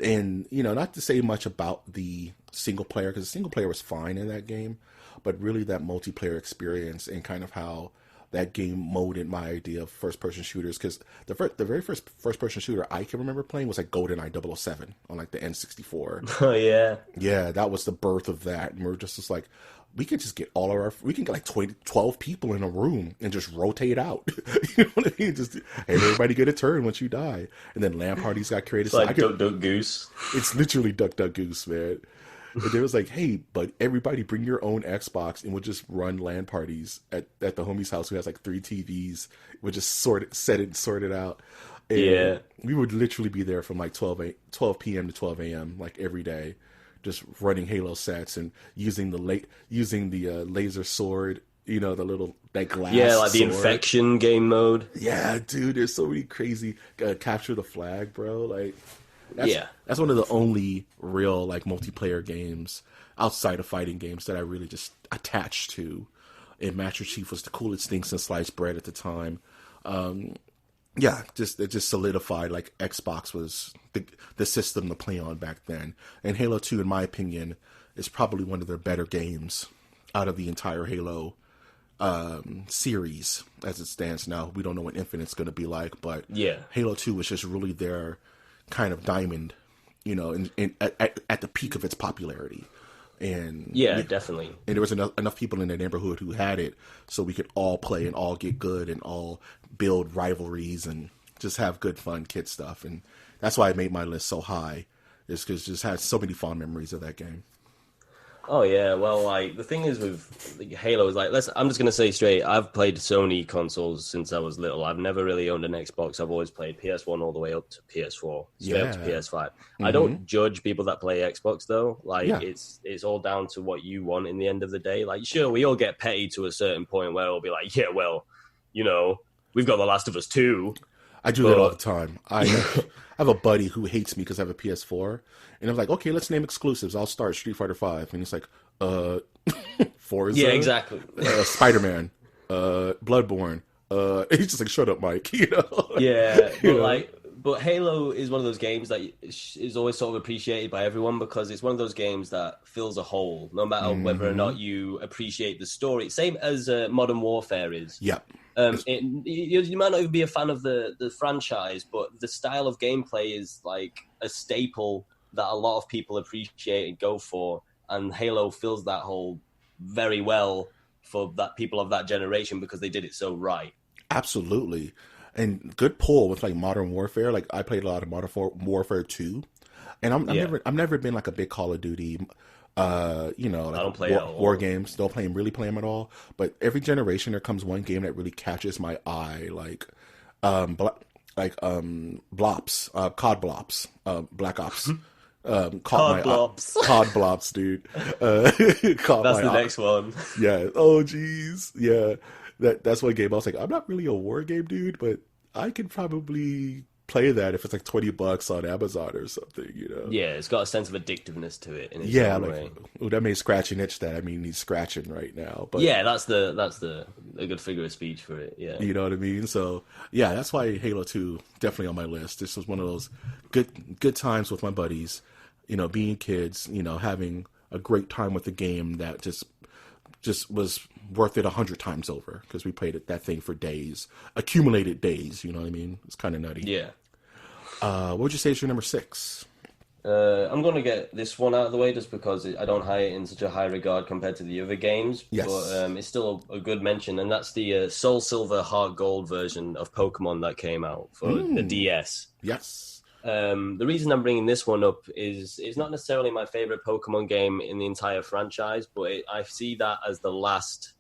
And, you know, not to say much about the single player, because the single player was fine in that game, but really that multiplayer experience and kind of how that game molded my idea of first-person shooters. Because the very first first-person shooter I can remember playing was like GoldenEye 007 on like the N64. Oh, yeah. Yeah, that was the birth of that. And we're just like, we could just get we can get like 12 people in a room and just rotate out. You know what I mean? Just, hey, everybody get a turn once you die. And then LAN parties got created. It's like Duck Duck Goose. It's literally Duck Duck Goose, man. And they was like, hey, but everybody bring your own Xbox, and we'll just run LAN parties at the homie's house who has like 3 TVs. We'll just sort it out. And we would literally be there from like 12 p.m. to 12 a.m. like every day, just running Halo sets and using the laser sword, you know, that glass. Yeah, like the sword. infection game mode. Yeah, dude, there's so many crazy capture the flag, bro. Like, that's one of the only real like multiplayer games outside of fighting games that I really just attached to. And Master Chief was the coolest thing since sliced bread at the time. It just solidified like Xbox was the system to play on back then. And Halo 2, in my opinion, is probably one of their better games out of the entire Halo series as it stands now. We don't know what Infinite's going to be like, but Halo 2 was just really their kind of diamond, you know, at the peak of its popularity. And definitely. And there was enough people in the neighborhood who had it, so we could all play and all get good and all build rivalries and just have good fun kid stuff. And that's why I made my list so high, is because just had so many fond memories of that game. Oh yeah, well, like the thing is with Halo is like, I'm just gonna say straight, I've played Sony consoles since I was little. I've never really owned an Xbox. I've always played PS1 all the way up to PS4, straight up to PS5. Mm-hmm. I don't judge people that play Xbox though. Like it's all down to what you want in the end of the day. Like sure, we all get petty to a certain point where we'll be like, yeah, well, you know, we've got The Last of Us 2. I do that all the time. I have a buddy who hates me because I have a PS4. And I'm like, okay, let's name exclusives. I'll start Street Fighter 5. And he's like, Forza? Yeah, exactly. Spider-Man, Bloodborne. He's just like, shut up, Mike. You know? Yeah, but like, but Halo is one of those games that is always sort of appreciated by everyone because it's one of those games that fills a hole, no matter whether or not you appreciate the story. Same as Modern Warfare is. Yep. You might not even be a fan of the franchise, but the style of gameplay is like a staple that a lot of people appreciate and go for, and Halo fills that hole very well for that people of that generation because they did it so right. Absolutely. And good pull with like Modern Warfare. Like I played a lot of Modern Warfare 2, and I've never been like a big Call of Duty, like I don't play war games. Don't really play them at all. But every generation there comes one game that really catches my eye, like Blops, COD Blops, Black Ops. COD Blops. COD Blops, dude. That's the next one. Yeah. Oh, geez. Yeah. That's one game I was like, I'm not really a war game dude, but I could probably play that if it's like $20 on Amazon or something, you know? Yeah, it's got a sense of addictiveness to it in its own way. Ooh, that made scratching itch that. I mean, he's scratching right now. But yeah, that's a good figure of speech for it, yeah. You know what I mean? So, yeah, that's why Halo 2 definitely on my list. This was one of those good times with my buddies, you know, being kids, you know, having a great time with the game that just was worth it 100 times over because we played that thing for days, accumulated days. You know what I mean? It's kind of nutty. Yeah. What would you say is your number 6? I'm going to get this one out of the way just because I don't have it in such a high regard compared to the other games. Yes. But it's still a good mention, and that's the Soul Silver Heart Gold version of Pokemon that came out for the DS. Yes. The reason I'm bringing this one up is it's not necessarily my favorite Pokemon game in the entire franchise, but I see that as the last,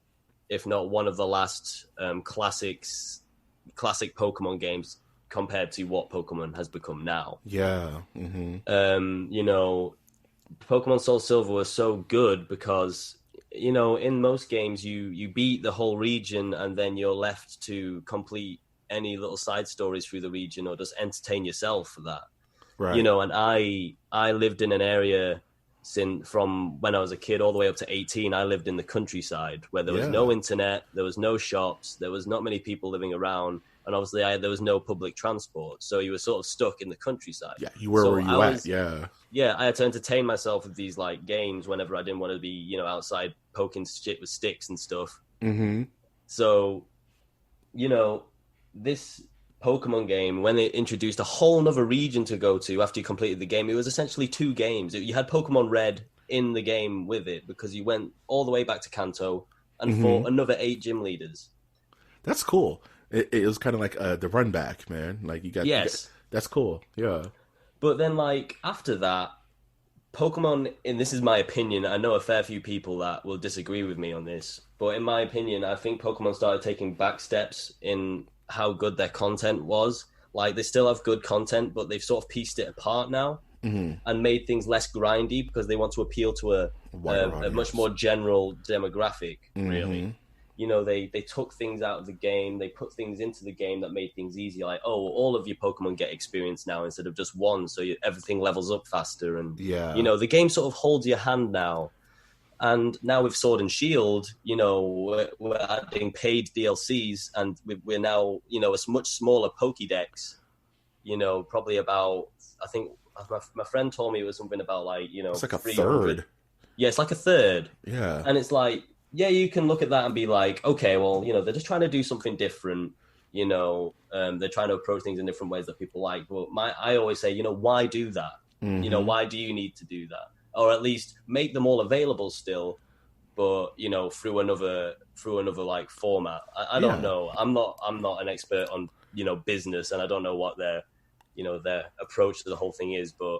if not one of the last, classic Pokemon games compared to what Pokemon has become now. Yeah. Mm-hmm. You know, Pokemon Soul Silver was so good because, you know, in most games you beat the whole region and then you're left to complete any little side stories through the region or just entertain yourself for that. Right. You know, and I lived in an area from when I was a kid all the way up to 18. I lived in the countryside where there was no internet, there was no shops, there was not many people living around, and obviously there was no public transport. So you were sort of stuck in the countryside. Yeah, you were where you at, yeah. Yeah, I had to entertain myself with these like games whenever I didn't want to be, you know, outside poking shit with sticks and stuff. Mm-hmm. So, you know, this Pokemon game, when it introduced a whole nother region to go to after you completed the game, it was essentially 2 games. You had Pokemon Red in the game with it because you went all the way back to Kanto and fought another 8 gym leaders. That's cool. It was kind of like the run back, man. Like you got that's cool. Yeah. But then, like after that, Pokemon, and this is my opinion, I know a fair few people that will disagree with me on this, but in my opinion, I think Pokemon started taking back steps in how good their content was. Like they still have good content, but they've sort of pieced it apart now and made things less grindy because they want to appeal to a much more general demographic, really. You know, they took things out of the game, they put things into the game that made things easier. Like, oh, all of your Pokemon get experience now instead of just one, so everything levels up faster. And, you know, the game sort of holds your hand now. And now with Sword and Shield, you know, we're adding paid DLCs, and we're now, you know, a much smaller Pokédex. You know, probably about, I think my friend told me it was something about like, you know, it's like a third. Yeah, it's like a third. Yeah, and it's like, yeah, you can look at that and be like, okay, well, you know, they're just trying to do something different. You know, they're trying to approach things in different ways that people like. But I always say, you know, why do that? You know, why do you need to do that? Or at least make them all available still, but you know, through another like format. I don't know. I'm not an expert on, you know, business, and I don't know what their approach to the whole thing is. But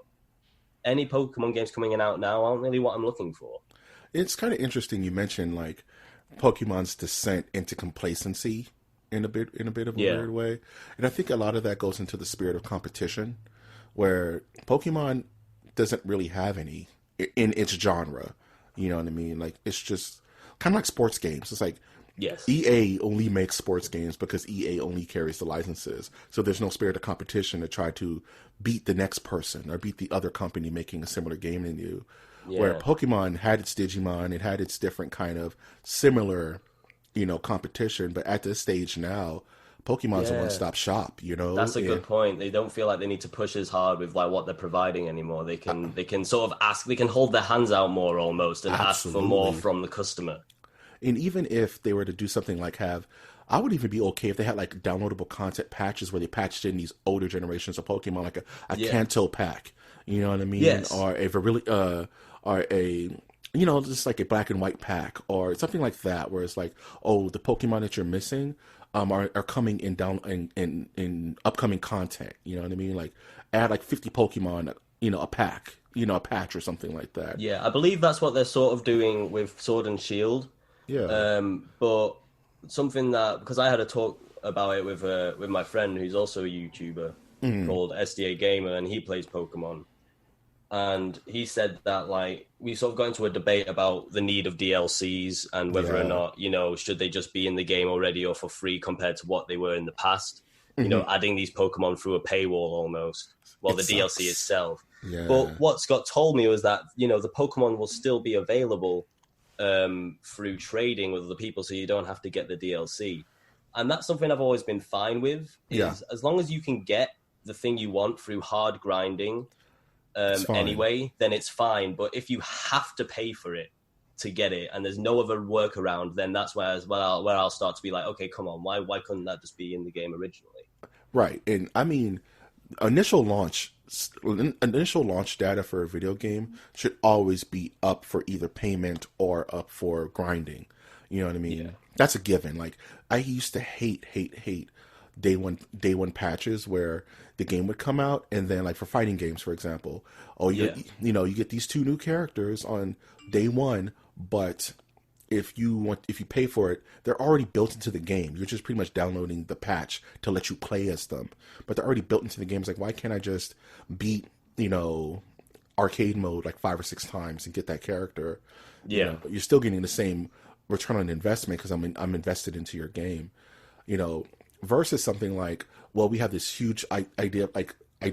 any Pokemon games coming out now aren't really what I'm looking for. It's kind of interesting you mentioned like Pokemon's descent into complacency in a bit of a weird way, and I think a lot of that goes into the spirit of competition, where Pokemon doesn't really have any in its genre. You know what I mean? Like it's just kind of like sports games. It's like EA only makes sports games because EA only carries the licenses, so there's no spirit of competition to try to beat the next person or beat the other company making a similar game than you. Where Pokemon had its Digimon, it had its different kind of similar, you know, competition. But at this stage now, Pokemon's a one-stop shop, you know. That's a good point. They don't feel like they need to push as hard with like what they're providing anymore. They can sort of ask, they can hold their hands out more almost and ask for more from the customer. And even if they were to do something like I would even be okay if they had like downloadable content patches where they patched in these older generations of Pokemon, like a Kanto pack, you know what I mean? Yes. Or if a really, or a, you know, just like a black and white pack or something like that, where it's like, oh, the Pokemon that you're missing are coming in upcoming content, you know what I mean? Like add like 50 Pokemon, you know, a pack, you know, a patch or something like that. Yeah, I believe that's what they're sort of doing with Sword and Shield. Yeah. But something that, because I had a talk about it with my friend who's also a YouTuber called SDA Gamer, and he plays Pokemon. And he said that, like, we sort of got into a debate about the need of DLCs and whether or not, you know, should they just be in the game already or for free compared to what they were in the past. You know, adding these Pokemon through a paywall almost, well, the DLC itself. Yeah. But what Scott told me was that, you know, the Pokemon will still be available through trading with other people, so you don't have to get the DLC. And that's something I've always been fine with, is as long as you can get the thing you want through hard grinding anyway, then it's fine. But if you have to pay for it to get it and there's no other workaround, then that's where I'll start to be like, okay, come on, why couldn't that just be in the game originally? Right. And I mean, initial launch data for a video game should always be up for either payment or up for grinding. You know what I mean? Yeah. That's a given. Like, I used to hate day one patches where the game would come out and then, like, for fighting games, for example, you get these 2 new characters on day one, but if you pay for it, they're already built into the game. You're just pretty much downloading the patch to let you play as them, but they're already built into the game. It's like, why can't I just beat, you know, arcade mode like 5 or 6 times and get that character? Yeah, you know, you're still getting the same return on investment because I'm invested into your game, you know, versus something like, well, we have this huge idea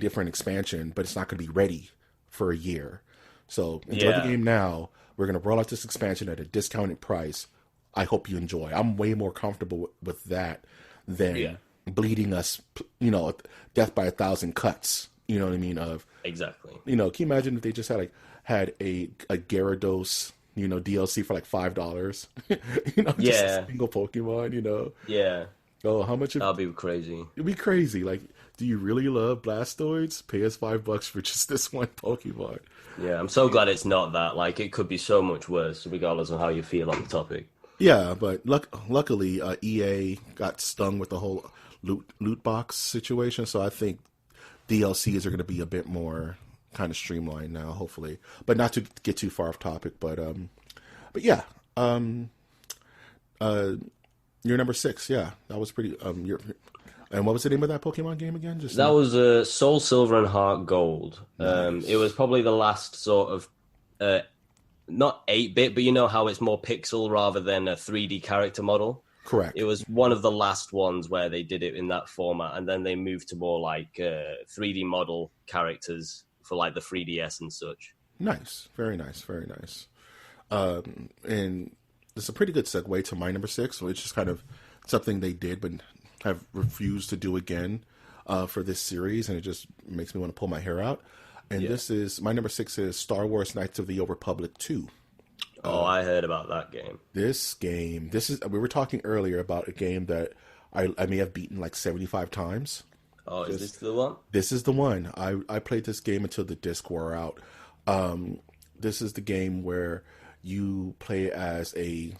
for an expansion, but it's not going to be ready for a year. So enjoy the game now. We're going to roll out this expansion at a discounted price. I hope you enjoy. I'm way more comfortable with that than bleeding us, you know, death by 1,000 cuts. You know what I mean? Exactly. You know, can you imagine if they just had a Gyarados, you know, DLC for like $5? You know, just a single Pokemon. You know. Yeah. Oh, how much? That'd be crazy. It'd be crazy. Like, do you really love Blastoids? Pay us $5 for just this one Pokemon. Yeah, I'm so glad it's not that. Like, it could be so much worse, regardless of how you feel on the topic. Yeah, but luckily, EA got stung with the whole loot box situation, so I think DLCs are going to be a bit more kind of streamlined now, hopefully. But not to get too far off topic, but yeah, your number 6, yeah, that was pretty. And what was the name of that Pokemon game again? That was Soul Silver and Heart Gold. Nice. It was probably the last sort of, not 8-bit, but you know how it's more pixel rather than a 3D character model? Correct. It was one of the last ones where they did it in that format, and then they moved to more like 3D model characters for like the 3DS and such. Nice. Very nice. Very nice. And it's a pretty good segue to my number 6, which is kind of something they did, but have refused to do again for this series, and it just makes me want to pull my hair out. And this is my number 6 is Star Wars Knights of the Old Republic 2. I heard about that game. This is we were talking earlier about a game that I may have beaten like 75 times. Oh, is this the one? This is the one. I played this game until the disc wore out. This is the game where you play as I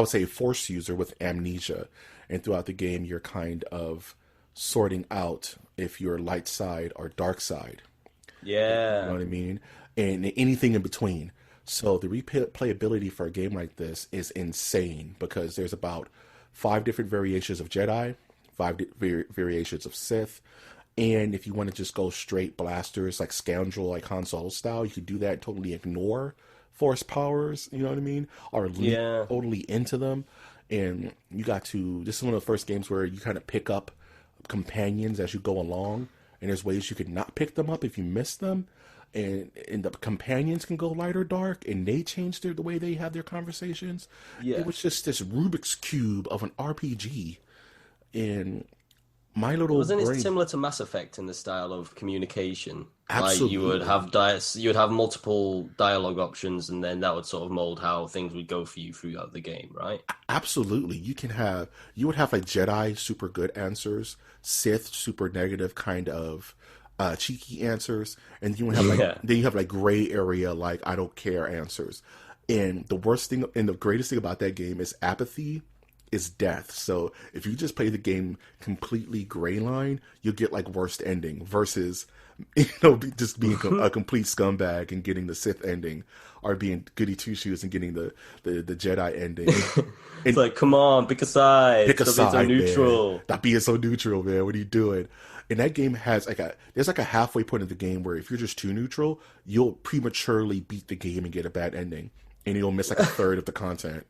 would say a force user with amnesia, and throughout the game you're kind of sorting out if you're light side or dark side. Yeah. You know what I mean? And anything in between. So the replayability for a game like this is insane because there's about 5 different variations of Jedi, 5 variations of Sith, and if you want to just go straight blasters like Scoundrel, like Han Solo style, you could do that and totally ignore force powers, you know what I mean? Or lean totally into them. And this is one of the first games where you kind of pick up companions as you go along, and there's ways you could not pick them up if you miss them. and the companions can go light or dark, and they change the way they have their conversations. Yeah. It was just this Rubik's Cube of an RPG. And my little Wasn't brain... it similar to Mass Effect in the style of communication? Absolutely. Like you would have multiple dialogue options, and then that would sort of mold how things would go for you throughout the game, right? Absolutely. You would have like Jedi super good answers, Sith super negative kind of cheeky answers, and you would have then you have like gray area like I don't care answers. And the worst thing and the greatest thing about that game is apathy is death. So if you just play the game completely gray line, you'll get like worst ending versus just being a complete scumbag and getting the Sith ending, or being goody two shoes and getting the Jedi ending. It's like, come on, pick a side. Pick a side, so neutral. Man. Stop being so neutral, man. What are you doing? And that game has there's like a halfway point of the game where if you're just too neutral, you'll prematurely beat the game and get a bad ending, and you'll miss like a third of the content.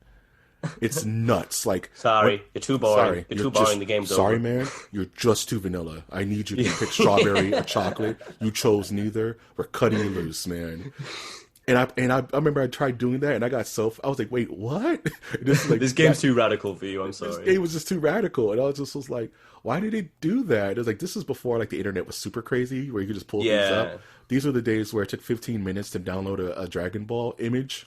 It's nuts. Like, you're too boring. Sorry, you're too boring. The game's over. Sorry, man. You're just too vanilla. I need you to pick strawberry or chocolate. You chose neither. We're cutting you loose, man. And I remember I tried doing that, and I was like, wait, what? This game's too radical for you. I'm sorry. This game was just too radical, and I was like, why did they do that? It was like, this is before like the internet was super crazy, where you could just pull things up. These are the days where it took 15 minutes to download a Dragon Ball image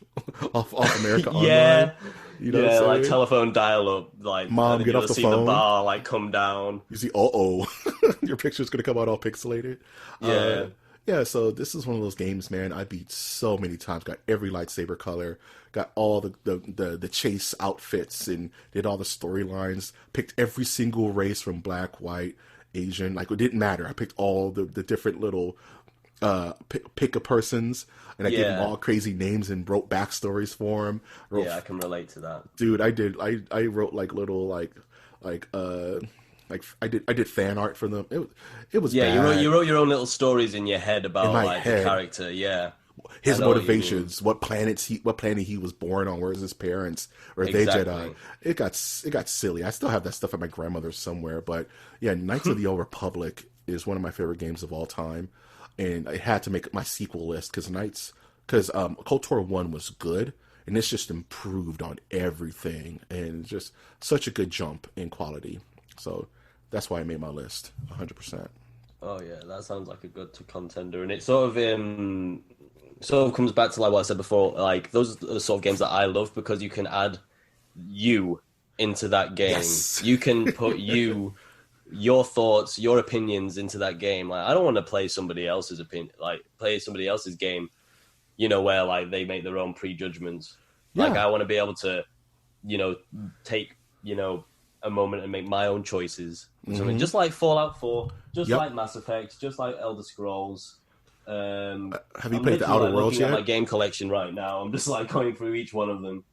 off America Online. You know like telephone dial-up. Like, Mom, get off the phone. See the bar like come down. You see, your picture's gonna come out all pixelated. Yeah. So this is one of those games, man. I beat so many times. Got every lightsaber color. Got all the chase outfits and did all the storylines. Picked every single race from black, white, Asian. Like, it didn't matter. I picked all the different little pick a persons, and I gave them all crazy names and wrote backstories for them. I can relate to that, dude. I wrote like little I did fan art for them. It was bad. You wrote your own little stories in your head about the character. His motivations, what planet he was born on, where's his parents, or they Jedi. It got silly. I still have that stuff at my grandmother's somewhere, but yeah, Knights of the Old Republic is one of my favorite games of all time. And I had to make my sequel list because KOTOR 1 was good, and it's just improved on everything, and just such a good jump in quality. So that's why I made my list 100%. Oh yeah, that sounds like a good contender, and it sort of comes back to like what I said before. Like, those are the sort of games that I love because you can add you into that game. Yes. You can put your thoughts, your opinions into that game. Like, I don't want to play somebody else's game, where like they make their own prejudgments. Yeah. Like, I want to be able to, take, a moment and make my own choices. Mm-hmm. Just like Fallout 4, like Mass Effect, just like Elder Scrolls. Have you played the Outer Worlds yet? I'm looking at my game collection right now. I'm just like going through each one of them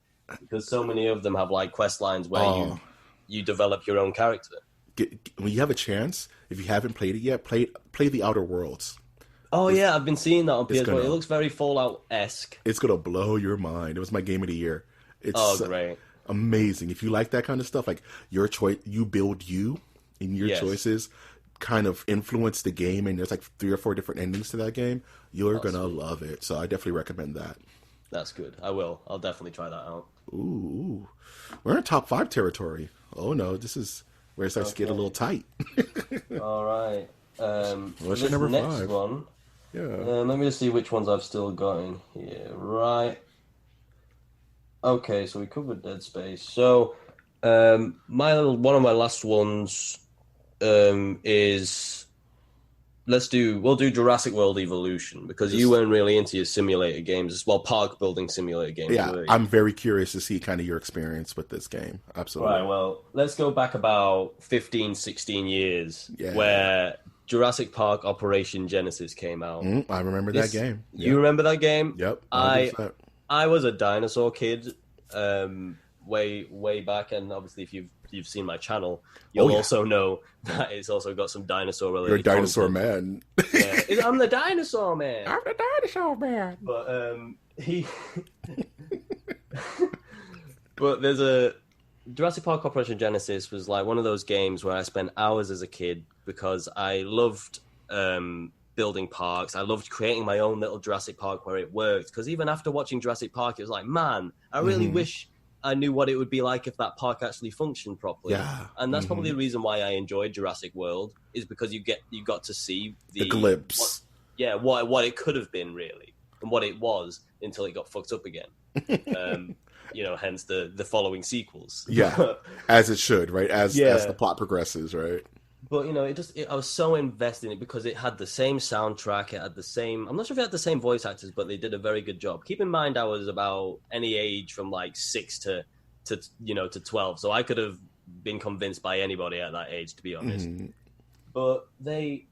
because so many of them have like quest lines where you develop your own character. When you have a chance, if you haven't played it yet, play the Outer Worlds. Oh yeah, I've been seeing that on PS4. It looks very Fallout-esque. It's gonna blow your mind. It was my game of the year. It's great, amazing. If you like that kind of stuff, like your choice, you build you, and your choices kind of influence the game. And there's like 3 or 4 different endings to that game. You're gonna love it. So I definitely recommend that. That's good. I will. I'll definitely try that out. Ooh, we're in top 5 territory. Oh no, this is where it starts to get a little tight. All right. What's your number 5? Next one. Yeah. Let me just see which ones I've still got in here. Right. Okay, so we covered Dead Space. So, one of my last ones is we'll do Jurassic World Evolution because you weren't really into your simulator games as well, park building simulator games. Yeah, I'm very curious to see kind of your experience with this game. Absolutely. Right, well, let's go back about 15, 16 years where Jurassic Park Operation Genesis came out. I remember that game. You remember that game? Yep. I was a dinosaur kid way back, and obviously if you've seen my channel, you'll also know that it's also got some dinosaur related. You're a dinosaur man. Yeah. I'm the dinosaur man. I'm the dinosaur man. But but there's a Jurassic Park Operation Genesis was like one of those games where I spent hours as a kid because I loved building parks. I loved creating my own little Jurassic Park where it worked. Because even after watching Jurassic Park, it was like, man, I really wish I knew what it would be like if that park actually functioned properly. Yeah. And that's probably the reason why I enjoyed Jurassic World, is because you got to see the glimpse. What it could have been, really, and what it was until it got fucked up again. Hence the following sequels. Yeah, as it should, right? As the plot progresses, right? But I was so invested in it because it had the same soundtrack. It had the same. I'm not sure if it had the same voice actors, but they did a very good job. Keep in mind, I was about any age from like 6 to 12, so I could have been convinced by anybody at that age, to be honest. But they,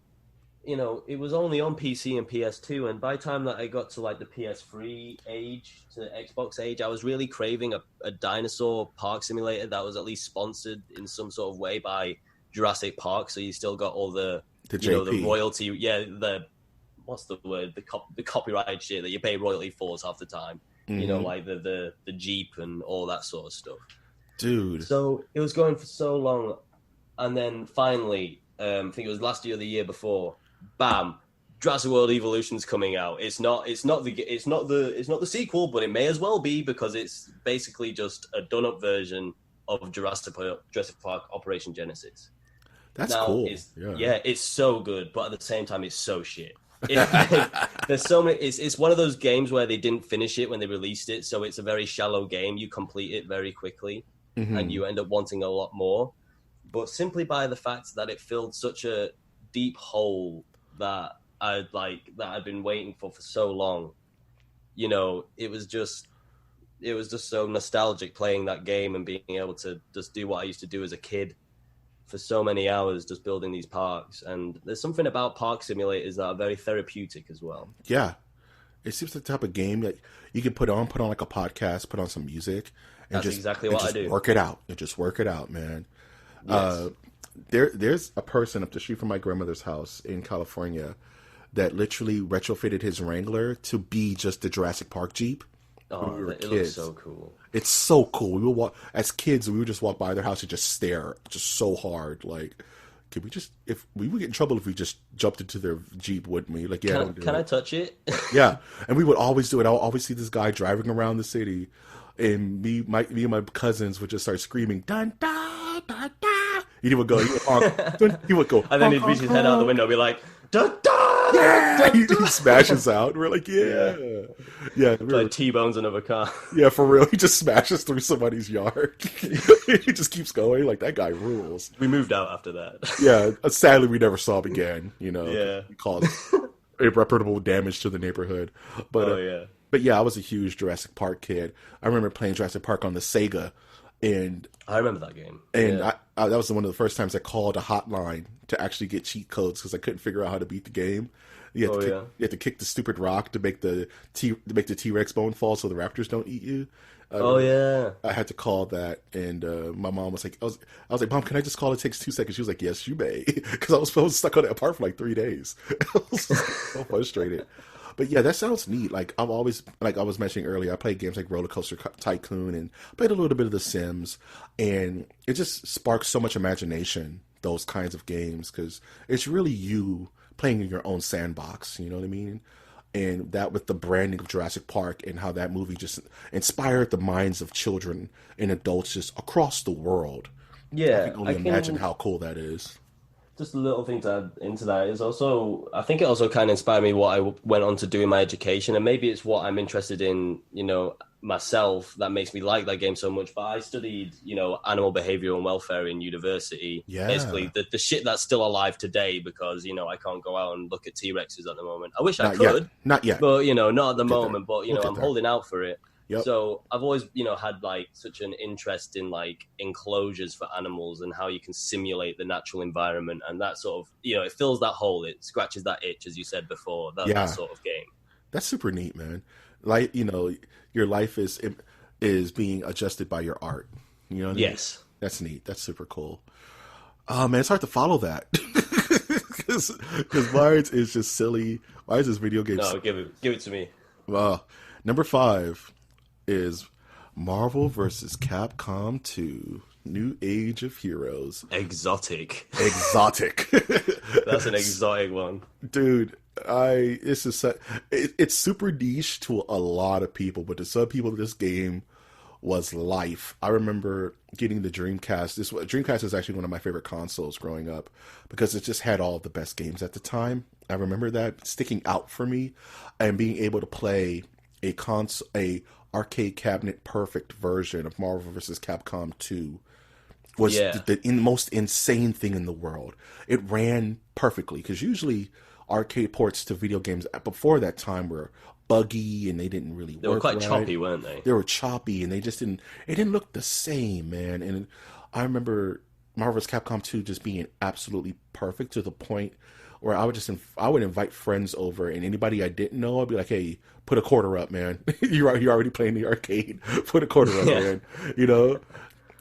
it was only on PC and PS2, and by the time that I got to like the PS3 age to the Xbox age, I was really craving a dinosaur park simulator that was at least sponsored in some sort of way by Jurassic Park, so you still got all the the royalty, what's the word, the copyright shit that you pay royalty for half the time, like the Jeep and all that sort of stuff, dude. So it was going for so long, and then finally, I think it was last year or the year before, bam, Jurassic World Evolution's coming out. It's not the sequel, but it may as well be, because it's basically just a done up version of Jurassic Park Operation Genesis. That's cool. It's so good, but at the same time, it's so shit. There's so many. It's one of those games where they didn't finish it when they released it, so it's a very shallow game. You complete it very quickly, and you end up wanting a lot more. But simply by the fact that it filled such a deep hole that I'd been waiting for so long, it was just so nostalgic playing that game and being able to just do what I used to do as a kid for so many hours, just building these parks. And there's something about park simulators that are very therapeutic as well. Yeah. It seems like the type of game that you can put on like a podcast, put on some music, and That's exactly what I do. Work it out. And just work it out, man. Yes. There's a person up the street from my grandmother's house in California that literally retrofitted his Wrangler to be just the Jurassic Park Jeep. Oh, it looks so cool. It's so cool. We would walk as kids. We would just walk by their house and just stare, just so hard. Like, could we just? If we would get in trouble if we just jumped into their Jeep, wouldn't we? Like, yeah. Can I touch it? Yeah, and we would always do it. I'll always see this guy driving around the city, and me and my cousins would just start screaming, "Dun da da da!" He would go. He would go, and then he'd reach his head out the window, and be like, "Dun da!" Yeah, he smashes out. We're like, yeah. Like T-bones another car. Yeah, for real. He just smashes through somebody's yard. He just keeps going. Like, that guy rules. We moved out after that. Yeah, sadly, we never saw him again. Yeah. He caused irreparable damage to the neighborhood. But But yeah, I was a huge Jurassic Park kid. I remember playing Jurassic Park on the Sega, and I remember that game. And I that was one of the first times I called a hotline to actually get cheat codes because I couldn't figure out how to beat the game. You have to kick the stupid rock to make the T-Rex bone fall so the raptors don't eat you. I had to call that, and my mom was like, I was like, Mom, can I just call? It takes 2 seconds. She was like, yes, you may, because I was stuck on that part for like 3 days. I was so frustrated. But yeah, that sounds neat. Like, I've always, like I was mentioning earlier, I played games like Roller Coaster Tycoon and played a little bit of The Sims, and it just sparks so much imagination, those kinds of games, because it's really you playing in your own sandbox, you know what I mean? And that with the branding of Jurassic Park and how that movie just inspired the minds of children and adults just across the world. Yeah. I can only imagine how cool that is. Just a little thing to add into that is also, I think it also kind of inspired me what I went on to do in my education. And maybe it's what I'm interested in, myself, that makes me like that game so much. But I studied, animal behavioral and welfare in university. Yeah. Basically, the shit that's still alive today, because, I can't go out and look at T-Rexes at the moment. I wish I could. Not yet. But, not at the moment. But, I'm holding out for it. Yep. So I've always, had like such an interest in like enclosures for animals and how you can simulate the natural environment, and that sort of, it fills that hole, it scratches that itch, as you said before. That sort of game. That's super neat, man. Like, your life is being adjusted by your art. You know what I mean? Yes. That's neat. That's super cool. Oh man, it's hard to follow that because mine is just silly. Mine is video games. No, give it to me. Number 5 is Marvel vs. Capcom 2, New Age of Heroes. Exotic. That's an exotic one, dude. It's super niche to a lot of people, but to some people, this game was life. I remember getting the Dreamcast. Dreamcast is actually one of my favorite consoles growing up because it just had all the best games at the time. I remember that sticking out for me, and being able to play a arcade cabinet perfect version of Marvel vs. Capcom 2 was the most insane thing in the world. It ran perfectly because usually arcade ports to video games before that time were buggy and they didn't really work. They were quite choppy, weren't they? They were choppy and they just didn't. It didn't look the same, man. And I remember Marvel vs. Capcom 2 just being absolutely perfect to the point where I would invite friends over, and anybody I didn't know, I'd be like, "Hey, put a quarter up, man. You're already playing the arcade. Put a quarter up, man." You know.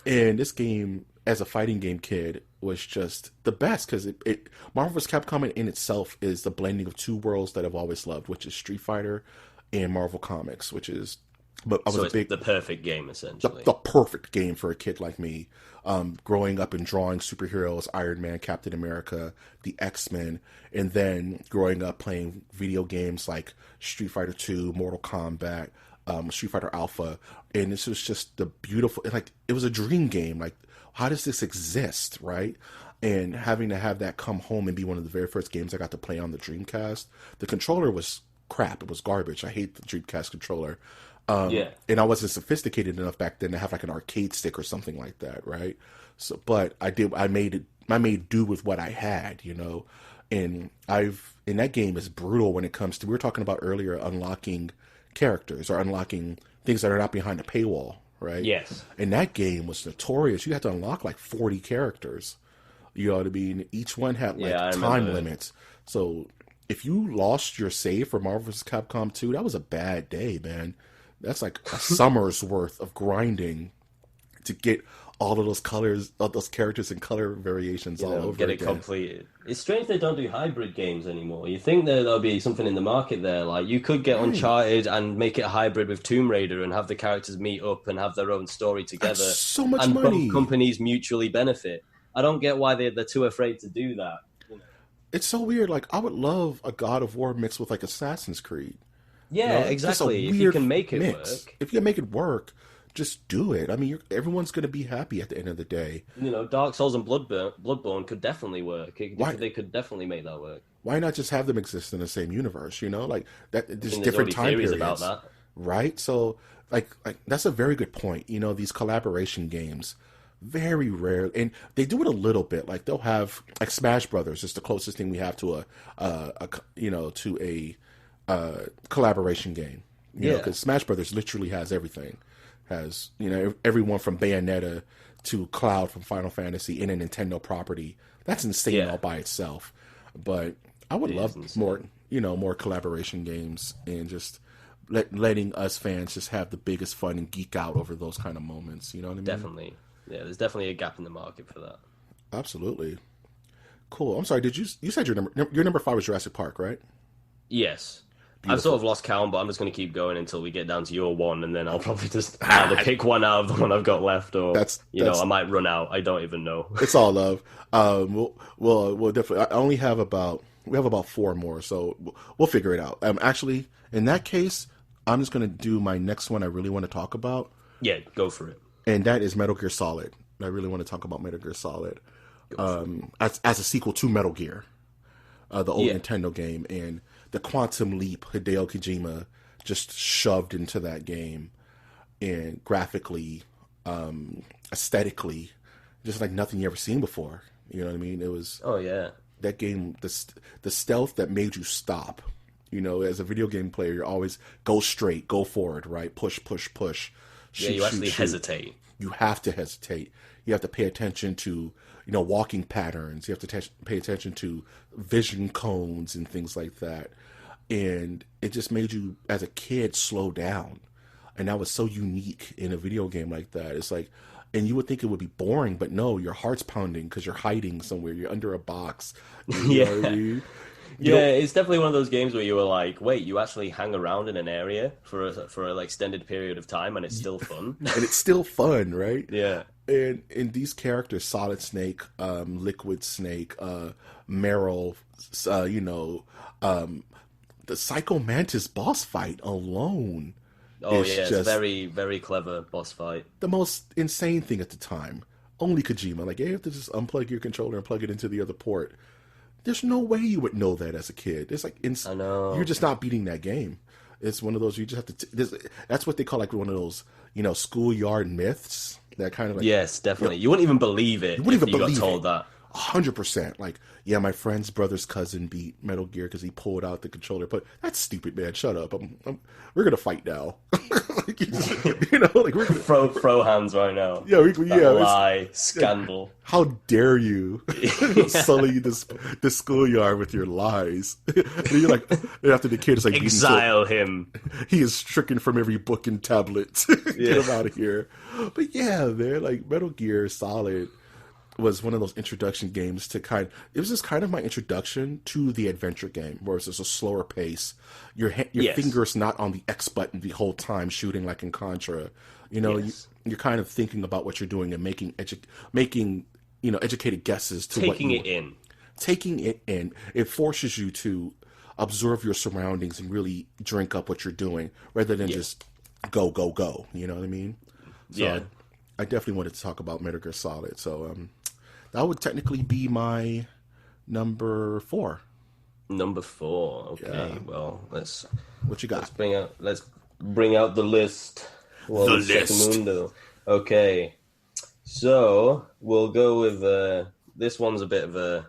And this game, as a fighting game kid, was just the best because Marvel vs. Capcom in itself is the blending of two worlds that I've always loved, which is Street Fighter and Marvel Comics, which is. But I was the perfect game, essentially. The perfect game for a kid like me, growing up and drawing superheroes, Iron Man, Captain America, the X-Men, and then growing up playing video games like Street Fighter 2, Mortal Kombat, Street Fighter Alpha, and this was just the beautiful, like, it was a dream game. Like, how does this exist, right? And having to have that come home and be one of the very first games I got to play on the Dreamcast. The controller was crap. It was garbage. I hate the Dreamcast controller. And I wasn't sophisticated enough back then to have like an arcade stick or something like that, right? So, but I made do with what I had, you know. And that game is brutal when it comes to, we were talking about earlier, unlocking characters or unlocking things that are not behind a paywall, right? Yes. And that game was notorious. You had to unlock like 40 characters. You know what I mean? Each one had like time limits. So if you lost your save for Marvel vs. Capcom 2, that was a bad day, man. That's like a summer's worth of grinding to get all of those colors, all those characters and color variations all over get it again. Completed. It's strange they don't do hybrid games anymore. You think there'll be something in the market there. Like, you could get Uncharted and make it a hybrid with Tomb Raider and have the characters meet up and have their own story together. That's so much and money. Both companies mutually benefit. I don't get why they're too afraid to do that. You know? It's so weird. Like, I would love a God of War mixed with like Assassin's Creed. Yeah, exactly. If you can make it work. If you can make it work, just do it. I mean, everyone's going to be happy at the end of the day. You know, Dark Souls and Bloodborne could definitely work. They could definitely make that work. Why not just have them exist in the same universe? You know, like that. There's different time periods about that, right? So, like that's a very good point. You know, these collaboration games, very rare, and they do it a little bit. Like they'll have like Smash Brothers is the closest thing we have to a collaboration game. You know, because Smash Brothers literally has everything. Has, you know, everyone from Bayonetta to Cloud from Final Fantasy in a Nintendo property. That's insane all by itself. But I would love more collaboration games and just letting us fans just have the biggest fun and geek out over those kind of moments. You know what I mean? Definitely. Yeah, there's definitely a gap in the market for that. Absolutely. Cool. I'm sorry. You said your number 5 was Jurassic Park, right? Yes. Beautiful. I've sort of lost count, but I'm just going to keep going until we get down to your one, and then I'll probably just either pick one out of the one I've got left, or I might run out. I don't even know. It's all love. We'll definitely. We have about 4 more, so we'll figure it out. Actually, in that case, I'm just going to do my next one. I really want to talk about. Yeah, go for it. And that is Metal Gear Solid. I really want to talk about Metal Gear Solid as a sequel to Metal Gear, the old Nintendo game, and the quantum leap Hideo Kojima just shoved into that game, and graphically, aesthetically, just like nothing you ever seen before. You know what I mean? It was that game, the stealth that made you stop. You know, as a video game player, you're always go straight, go forward, right? Push, push, push. Shoot, you actually hesitate. You have to hesitate. You have to pay attention to, walking patterns. You have to pay attention to vision cones and things like that. And it just made you, as a kid, slow down. And that was so unique in a video game like that. It's like, and you would think it would be boring, but no, your heart's pounding because you're hiding somewhere. You're under a box. You know what I mean? It's definitely one of those games where you were like, wait, you actually hang around in an area for an extended period of time, and it's still fun. And it's still fun, right? Yeah. And these characters, Solid Snake, Liquid Snake, Meryl, the Psycho Mantis boss fight alone. It's a very, very clever boss fight. The most insane thing at the time. Only Kojima. Like, you have to just unplug your controller and plug it into the other port. There's no way you would know that as a kid. It's like, I know. You're just not beating that game. It's one of those, you just have to, that's what they call like one of those, schoolyard myths. That kind of like. Yes, definitely. You wouldn't even believe it if you got told that. 100%. Like, yeah, my friend's brother's cousin beat Metal Gear because he pulled out the controller. But that's stupid, man. Shut up. We're gonna fight now. Like, we're gonna throw hands right now. Yeah, lie, scandal. How dare you sully this schoolyard with your lies? And you're like, after the kid is like, exile him. He is stricken from every book and tablet. Get him out of here. But yeah, man, like Metal Gear Solid was one of those introduction games to it was just kind of my introduction to the adventure game, where it's just a slower pace. Your finger's not on the X button the whole time shooting like in Contra. You're kind of thinking about what you're doing and making educated guesses to taking it in. It forces you to observe your surroundings and really drink up what you're doing rather than just go. You know what I mean? So I definitely wanted to talk about Metal Gear Solid. So that would technically be my number 4. Number 4. Okay. Yeah. Well, what you got? Let's bring out the list. Well, the list. Okay. So we'll go with this one's a bit of a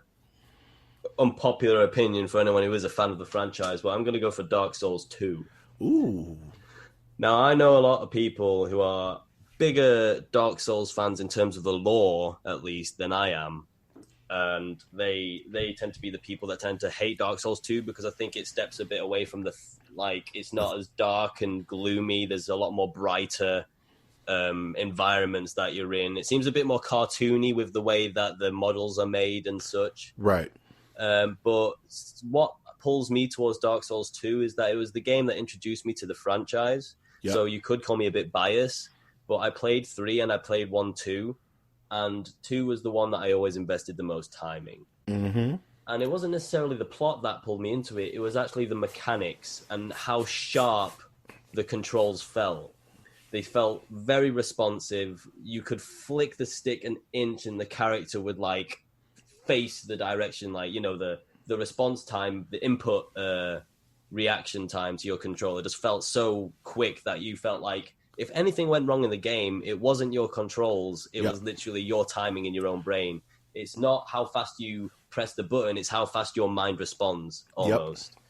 unpopular opinion for anyone who is a fan of the franchise, but I'm going to go for Dark Souls 2. Ooh. Now, I know a lot of people who are bigger Dark Souls fans in terms of the lore, at least, than I am. And they tend to be the people that tend to hate Dark Souls 2 because I think it steps a bit away from it's not as dark and gloomy. There's a lot more brighter environments that you're in. It seems a bit more cartoony with the way that the models are made and such. Right. But what pulls me towards Dark Souls 2 is that it was the game that introduced me to the franchise. Yep. So you could call me a bit biased. But I played 3 and I played 1 too. And 2 was the one that I always invested the most time in. Mm-hmm. And it wasn't necessarily the plot that pulled me into it. It was actually the mechanics and how sharp the controls felt. They felt very responsive. You could flick the stick an inch and the character would face the direction. The response time, the input reaction time to your controller just felt so quick that you felt like if anything went wrong in the game, it wasn't your controls. It was literally your timing in your own brain. It's not how fast you press the button. It's how fast your mind responds, almost. Yep.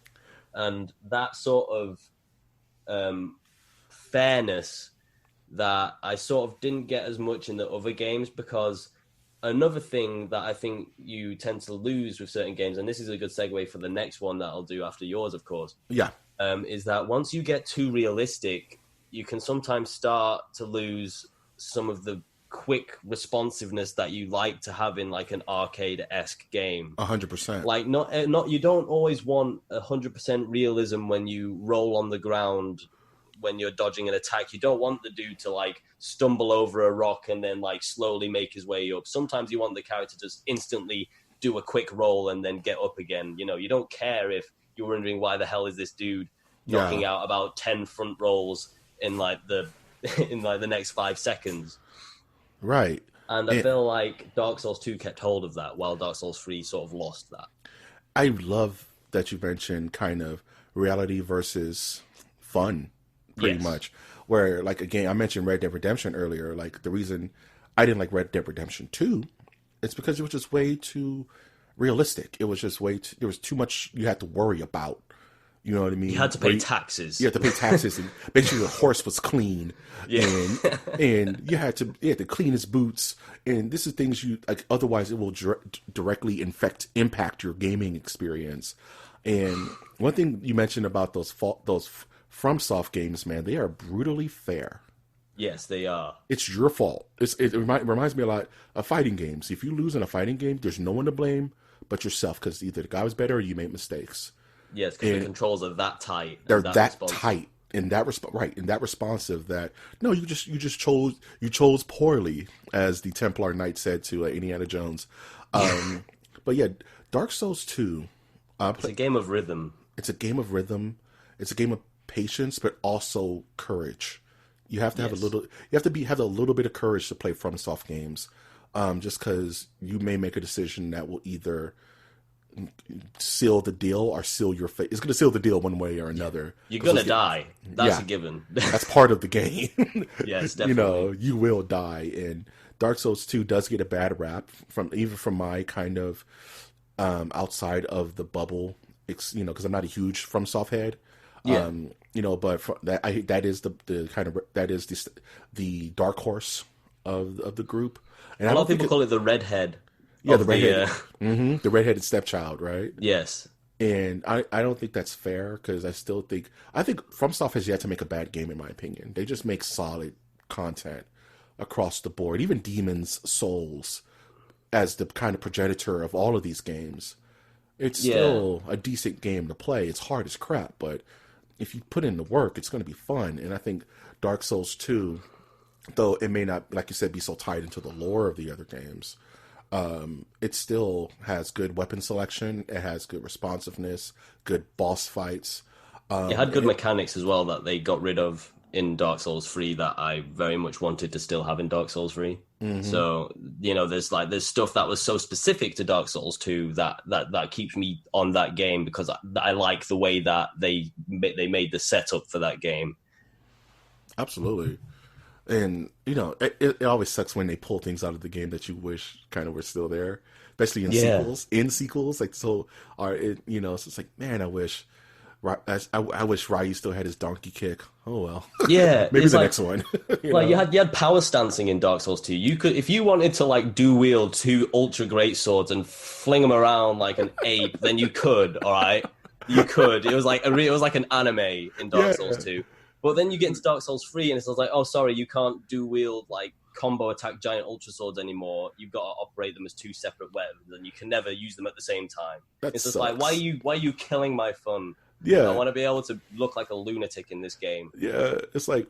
And that sort of fairness that I sort of didn't get as much in the other games, because another thing that I think you tend to lose with certain games, and this is a good segue for the next one that I'll do after yours, of course, is that once you get too realistic, you can sometimes start to lose some of the quick responsiveness that you like to have in an arcade-esque game. 100%. Not you don't always want 100% realism when you roll on the ground when you're dodging an attack. You don't want the dude to stumble over a rock and then slowly make his way up. Sometimes you want the character to just instantly do a quick roll and then get up again. You don't care if you're wondering why the hell is this dude knocking out about 10 front rolls in the next 5 seconds. Right. And I feel like Dark Souls 2 kept hold of that, while Dark Souls 3 sort of lost that. I love that you mentioned kind of reality versus fun, pretty much. Where, again, I mentioned Red Dead Redemption earlier. The reason I didn't like Red Dead Redemption 2, it's because it was just way too realistic. It was just there was too much you had to worry about. You know what I mean? You had to pay taxes. You had to pay taxes and make sure the horse was clean. And you had to clean his boots. And this is things otherwise it will directly impact your gaming experience. And one thing you mentioned about those FromSoft games, man, they are brutally fair. Yes, they are. It's your fault. It reminds me a lot of fighting games. If you lose in a fighting game, there's no one to blame but yourself, because either the guy was better or you made mistakes. Yes, because the controls are that tight. They're that tight and that responsive that no, you just chose poorly, as the Templar Knight said to Indiana Jones. But yeah, Dark Souls 2. It's a game of rhythm. It's a game of rhythm. It's a game of patience, but also courage. You have to have a little. You have to have a little bit of courage to play FromSoft games, just because you may make a decision that will either seal the deal or seal your fate. It's going to seal the deal one way or another. You're going to die. That's a given. That's part of the game. Yes, definitely. You know, you will die. And Dark Souls 2 does get a bad rap from my kind of outside of the bubble. You know, because I'm not a huge FromSoft head. Yeah. You know, but that is the kind of that is the dark horse of the group. And a lot of people call it the redhead. Yeah, the redhead. The redheaded stepchild, right? Yes. And I don't think that's fair, because I think FromSoft has yet to make a bad game, in my opinion. They just make solid content across the board. Even Demon's Souls, as the kind of progenitor of all of these games, it's still a decent game to play. It's hard as crap, but if you put in the work, it's going to be fun. And I think Dark Souls 2, though it may not, like you said, be so tied into the lore of the other games, it still has good weapon selection. It has good responsiveness, good boss fights. It had good mechanics as well that they got rid of in Dark Souls 3 that I very much wanted to still have in Dark Souls 3. So, you know, there's stuff that was so specific to Dark Souls 2 that keeps me on that game, because I like the way that they made the setup for that game. Absolutely. And, you know, it always sucks when they pull things out of the game that you wish kind of were still there, especially in sequels. Like, so, you know, so it's like, man, I wish Ryu still had his donkey kick. Oh well. Yeah, maybe the next one. You had power stancing in Dark Souls 2. You could, if you wanted to like dual wield 2 ultra great swords and fling them around like an ape, then you could. All right, you could. It was like an anime in Dark Souls 2. But then you get into Dark Souls 3 and it's like, oh, sorry, you can't dual wield like combo attack giant ultra swords anymore. You've got to operate them as 2 separate weapons, and you can never use them at the same time. It's just like, why are you killing my fun? Yeah, I want to be able to look like a lunatic in this game. Yeah, it's like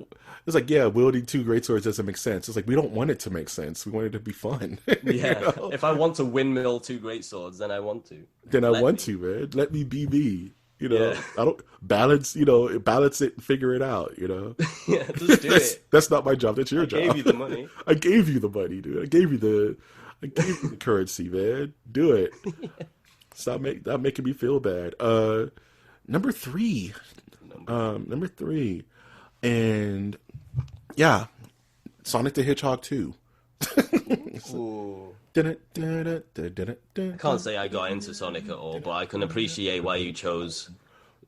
wielding 2 great swords doesn't make sense. It's like, we don't want it to make sense. We want it to be fun. Yeah, you know? If I want to windmill 2 great swords, then I want to. Man. Let me be me. You know, I don't balance. You know, balance it and figure it out. You know, yeah, just do it. That's not my job. That's your job. I gave you the money. I gave you the money, dude. I gave you the currency, man. Do it. Stop making me feel bad. Number 3. Number 3. And yeah, Sonic the Hedgehog 2. Ooh. I can't say I got into Sonic at all, but I can appreciate why you chose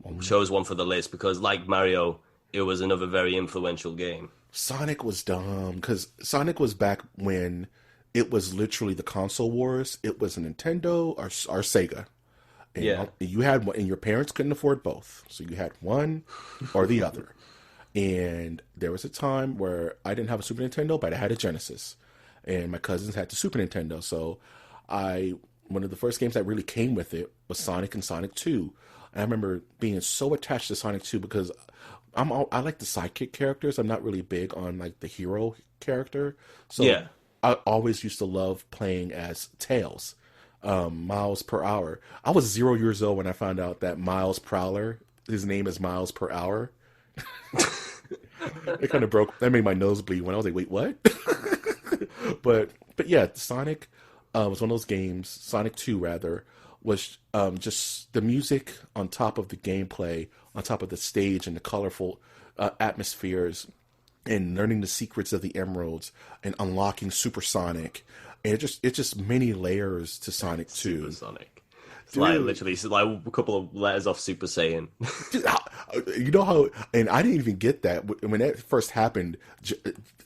one for the list, because like Mario, it was another very influential game. Sonic was dumb, because Sonic was back when it was literally the console wars. It was a Nintendo or Sega. And you had one, and your parents couldn't afford both, so you had one or the other. And there was a time where I didn't have a Super Nintendo, but I had a Genesis, and my cousins had the Super Nintendo. So one of the first games that really came with it was Sonic and Sonic 2. And I remember being so attached to Sonic 2 because I like the sidekick characters. I'm not really big on like the hero character. So I always used to love playing as Tails. Miles per hour. I was 0 years old when I found out that Miles Prowler, his name is Miles per hour. It kind of that made my nose bleed when I was like, wait, what? but yeah, Sonic was one of those games, Sonic 2 rather, was just the music on top of the gameplay, on top of the stage and the colorful atmospheres, and learning the secrets of the emeralds and unlocking Supersonic. And it's just many layers to Sonic 2. Supersonic. It's like literally like a couple of letters off Super Saiyan. You know how, and I didn't even get that when that first happened.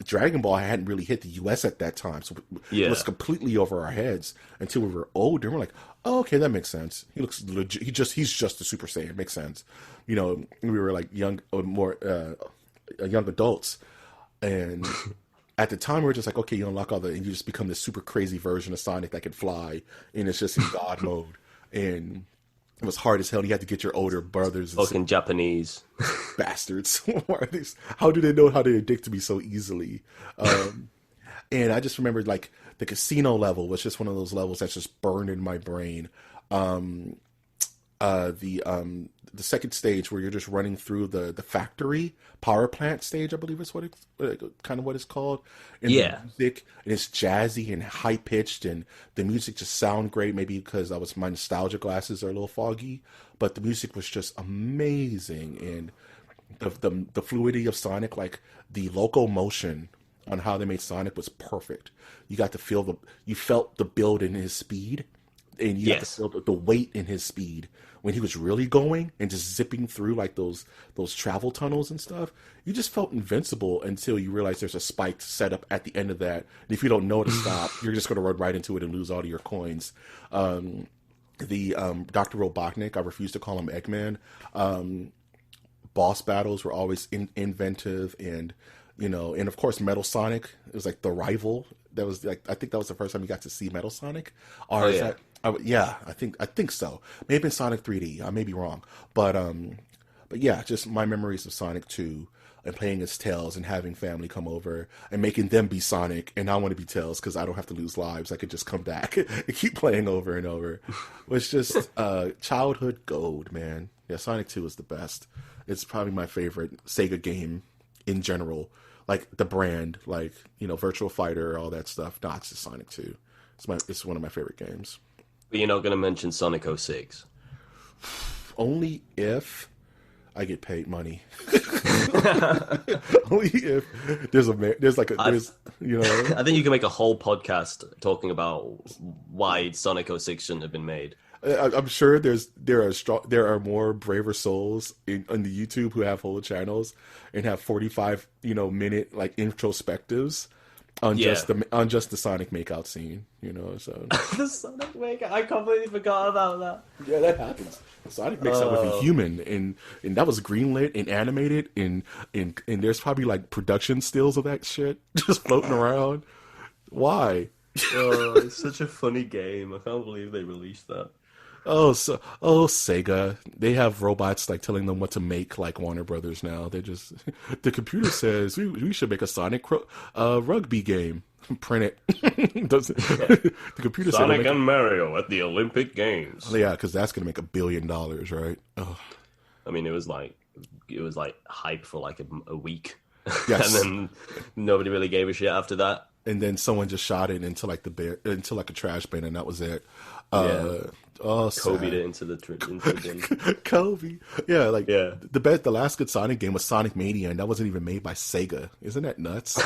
Dragon Ball hadn't really hit the US at that time, so it was completely over our heads until we were older. We're like, oh, okay, that makes sense. He looks legit. He's just a Super Saiyan. It makes sense. You know, we were like young adults, and at the time we were just like, okay, you unlock and you just become this super crazy version of Sonic that can fly, and it's just in God mode, and it was hard as hell. You had to get your older brothers. Fucking Japanese bastards. Why are these? How do they know how to addict to me so easily? And I just remembered like the casino level was just one of those levels that's just burned in my brain. The second stage where you're just running through the factory power plant stage, I believe is what it's called. And yeah. The music, and it's jazzy and high pitched, and the music just sound great. Maybe because my nostalgia glasses are a little foggy, but the music was just amazing, and the fluidity of Sonic, like the locomotion on how they made Sonic was perfect. You got to feel you felt the build in his speed, and you got to feel the weight in his speed when he was really going and just zipping through like those travel tunnels and stuff. You just felt invincible until you realize there's a spiked setup at the end of that. And if you don't know to stop, you're just going to run right into it and lose all of your coins. Dr. Robotnik, I refuse to call him Eggman. Boss battles were always inventive, and and of course Metal Sonic. It was like the rival. That was like, I think that was the first time you got to see Metal Sonic. Or is that? Yeah, I think so. Maybe in Sonic 3D. I may be wrong, but yeah, just my memories of Sonic 2 and playing as Tails and having family come over and making them be Sonic, and I want to be Tails because I don't have to lose lives. I could just come back and keep playing over and over. Was just childhood gold, man. Yeah, Sonic 2 is the best. It's probably my favorite Sega game in general. Like the brand, like Virtual Fighter, all that stuff. Nah, it's just Sonic 2. It's one of my favorite games. But you're not going to mention Sonic 06. Only if I get paid money. Only if there's I think you can make a whole podcast talking about why Sonic 06 shouldn't have been made. I'm sure there are more braver souls on the YouTube who have whole channels and have 45 minute like introspectives on just the Sonic makeout scene, so the Sonic makeout, I completely forgot about that. Yeah, that happens. Sonic makes out with a human, and that was greenlit and animated, and there's probably like production stills of that shit just floating around. Why? It's such a funny game. I can't believe they released that. Sega. They have robots like telling them what to make, like Warner Brothers now. They just the computer says we should make a Sonic rugby game. Print it. The computer Sonic and Mario at the Olympic Games. Yeah, because that's gonna make $1 billion, right? Ugh. I mean, it was like hype for like a week. Yes. And then nobody really gave a shit after that. And then someone just shot it into like a trash bin, and that was it. Kobe'd it into the bin. Kobe. Yeah, the last good Sonic game was Sonic Mania, and that wasn't even made by Sega. Isn't that nuts?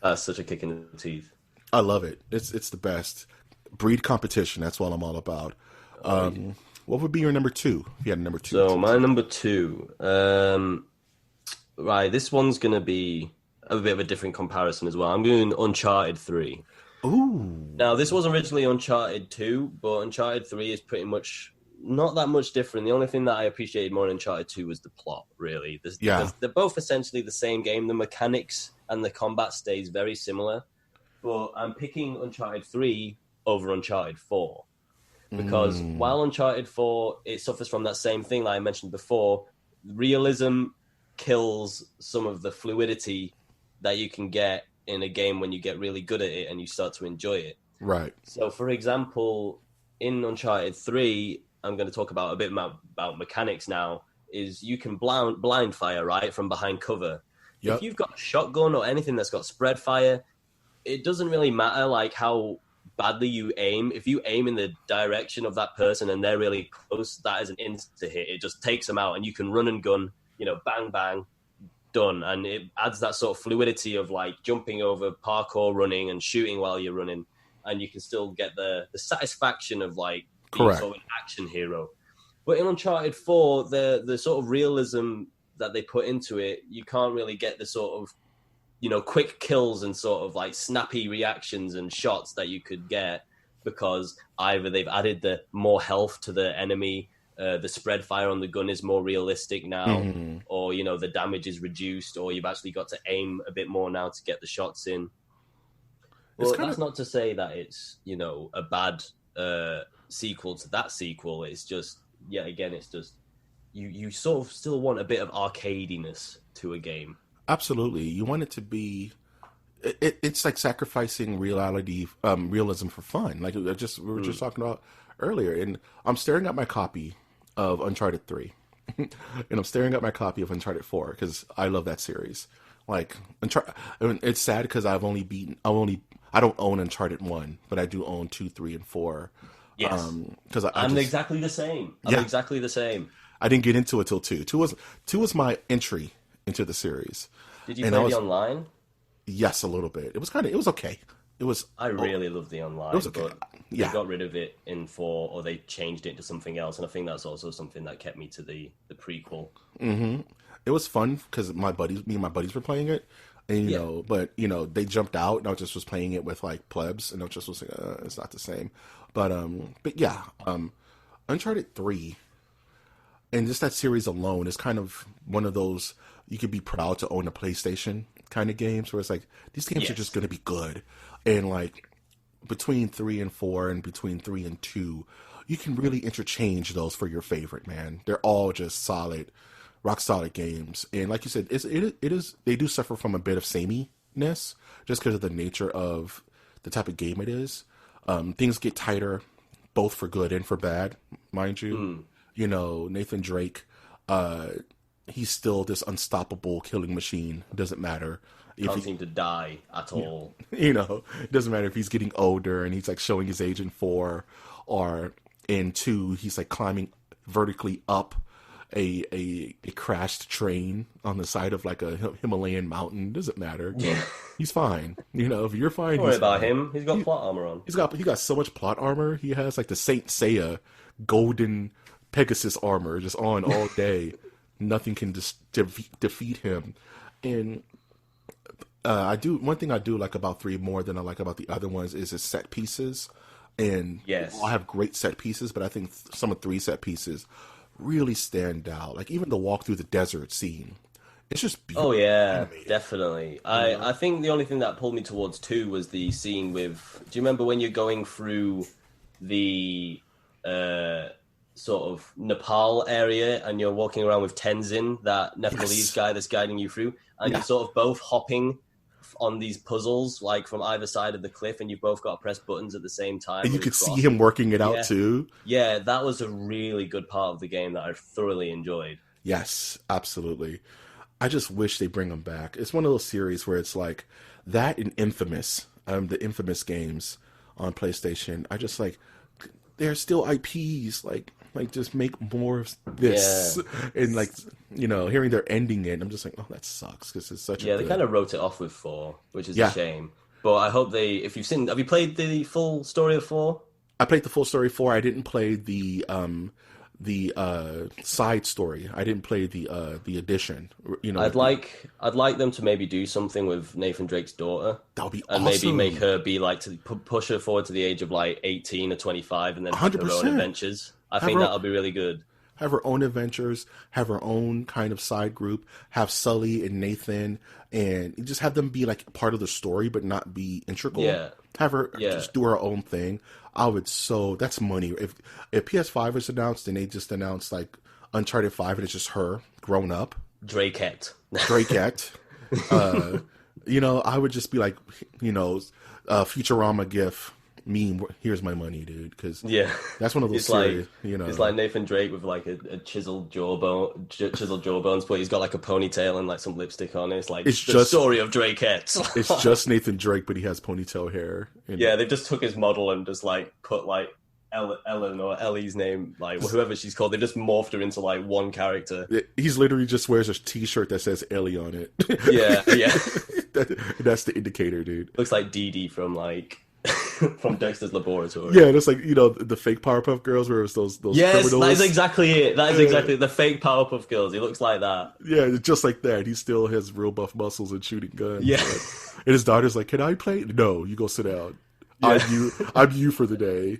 That's such a kick in the teeth. I love it. It's the best. Breed competition. That's what I'm all about. What would be your number two? If you had a number two. So my number two. Right, this one's gonna be a bit of a different comparison as well. I'm doing Uncharted 3. Ooh. Now, this was originally Uncharted 2, but Uncharted 3 is pretty much not that much different. The only thing that I appreciated more in Uncharted 2 was the plot, really. They're both essentially the same game. The mechanics and the combat stays very similar. But I'm picking Uncharted 3 over Uncharted 4. Because while Uncharted 4, it suffers from that same thing like I mentioned before, realism kills some of the fluidity that you can get in a game when you get really good at it and you start to enjoy it. Right. So, for example, in Uncharted 3, I'm going to talk about a bit about mechanics now, is you can blind fire, right, from behind cover. Yep. If you've got a shotgun or anything that's got spread fire, it doesn't really matter, like, how badly you aim. If you aim in the direction of that person and they're really close, that is an insta-hit. It just takes them out, and you can run and gun, bang, bang, done. And it adds that sort of fluidity of like jumping over, parkour, running and shooting while you're running, and you can still get the satisfaction of like being sort of an action hero. But in Uncharted 4, the sort of realism that they put into it, you can't really get the sort of quick kills and sort of like snappy reactions and shots that you could get, because either they've added the more health to the enemy, the spread fire on the gun is more realistic now, or the damage is reduced, or you've actually got to aim a bit more now to get the shots in. Well, that's not to say that it's a bad sequel to that sequel. It's just it's just you sort of still want a bit of arcadiness to a game. Absolutely, you want it to be. It's like sacrificing realism for fun. Like we were just talking about earlier, and I'm staring at my copy of Uncharted 3, and I'm staring at my copy of Uncharted 4 because I love that series. Like it's sad because I don't own Uncharted 1, but I do own 2, 3, and 4. Yes, because I'm exactly the same. Exactly the same. I didn't get into it till 2. 2 was my entry into the series. Did you play the online? Yes, a little bit. It was okay. I really love the online. It was okay. But they got rid of it in 4, or they changed it to something else, and I think that's also something that kept me to the prequel. Mm-hmm. It was fun because me and my buddies were playing it, and but they jumped out, and I just was playing it with like plebs, and I just was like, it's not the same. But yeah, Uncharted 3, and just that series alone is kind of one of those you could be proud to own a PlayStation kind of games where it's like these games are just going to be good, and like between 3 and 4 and between 3 and 2 you can really interchange those for your favorite, man. They're all just rock solid games, and like you said, it is they do suffer from a bit of sameness just because of the nature of the type of game it is. Things get tighter both for good and for bad, mind you. Nathan Drake, he's still this unstoppable killing machine. It doesn't matter. Can't seem to die at all. It doesn't matter if he's getting older and he's like showing his age in 4, or in 2 he's like climbing vertically up a crashed train on the side of like a Himalayan mountain. Doesn't matter. He's fine. If you're fine, don't worry about him. He's got plot armor on. He got so much plot armor. He has like the Saint Seiya golden Pegasus armor just on all day. Nothing can defeat him. And one thing I do like about 3 more than I like about the other ones is its set pieces. And all have great set pieces, but I think some of 3 set pieces really stand out. Like even the walk through the desert scene. It's just beautiful. Oh yeah, animated. Definitely. I think the only thing that pulled me towards 2 was the scene with. Do you remember when you're going through the sort of Nepal area and you're walking around with Tenzin, that Nepalese guy that's guiding you through, and you're sort of both hopping on these puzzles like from either side of the cliff, and you've both got to press buttons at the same time. And you could see him working it out too. Yeah, that was a really good part of the game that I thoroughly enjoyed. Yes, absolutely. I just wish they bring them back. It's one of those series where it's like that and Infamous, the Infamous games on PlayStation. I just like, they're still IPs. Like just make more of this. And like, hearing they're ending it, I'm just like, oh, that sucks because it's such. They kind of wrote it off with 4, which is a shame. But I hope have you played the full story of 4? I played the full story of 4. I didn't play the side story. I didn't play the addition. I'd like them to maybe do something with Nathan Drake's daughter. That would be and awesome. Maybe make her be like to push her forward to the age of like 18 or 25, and then have her own adventures. I think that'll be really good. Have her own adventures. Have her own kind of side group. Have Sully and Nathan, and just have them be like part of the story, but not be integral. Yeah. Have her just do her own thing. That's money. If PS5 is announced and they just announced like Uncharted 5 and it's just her grown up. Drakette. I would just be like, Futurama gif meme. Here's my money, dude. Because that's one of those series. It's like Nathan Drake with like a chiseled jawbones, but he's got like a ponytail and like some lipstick on it. It's the story of Drakette. It's just Nathan Drake, but he has ponytail hair. They just took his model and just like put like Ellen or Ellie's name, like whoever she's called. They just morphed her into like one character. He's literally just wears a t-shirt that says Ellie on it. Yeah. That's the indicator, dude. Looks like Dee Dee from like from Dexter's Laboratory. Yeah, it's like the fake Powerpuff Girls, where it's those criminals. That is exactly it. That is exactly the fake Powerpuff Girls. He looks like that. Yeah, just like that. He still has real buff muscles and shooting guns. Yeah, and his daughter's like, "Can I play?" No, you go sit down. Yeah. I'm you for the day.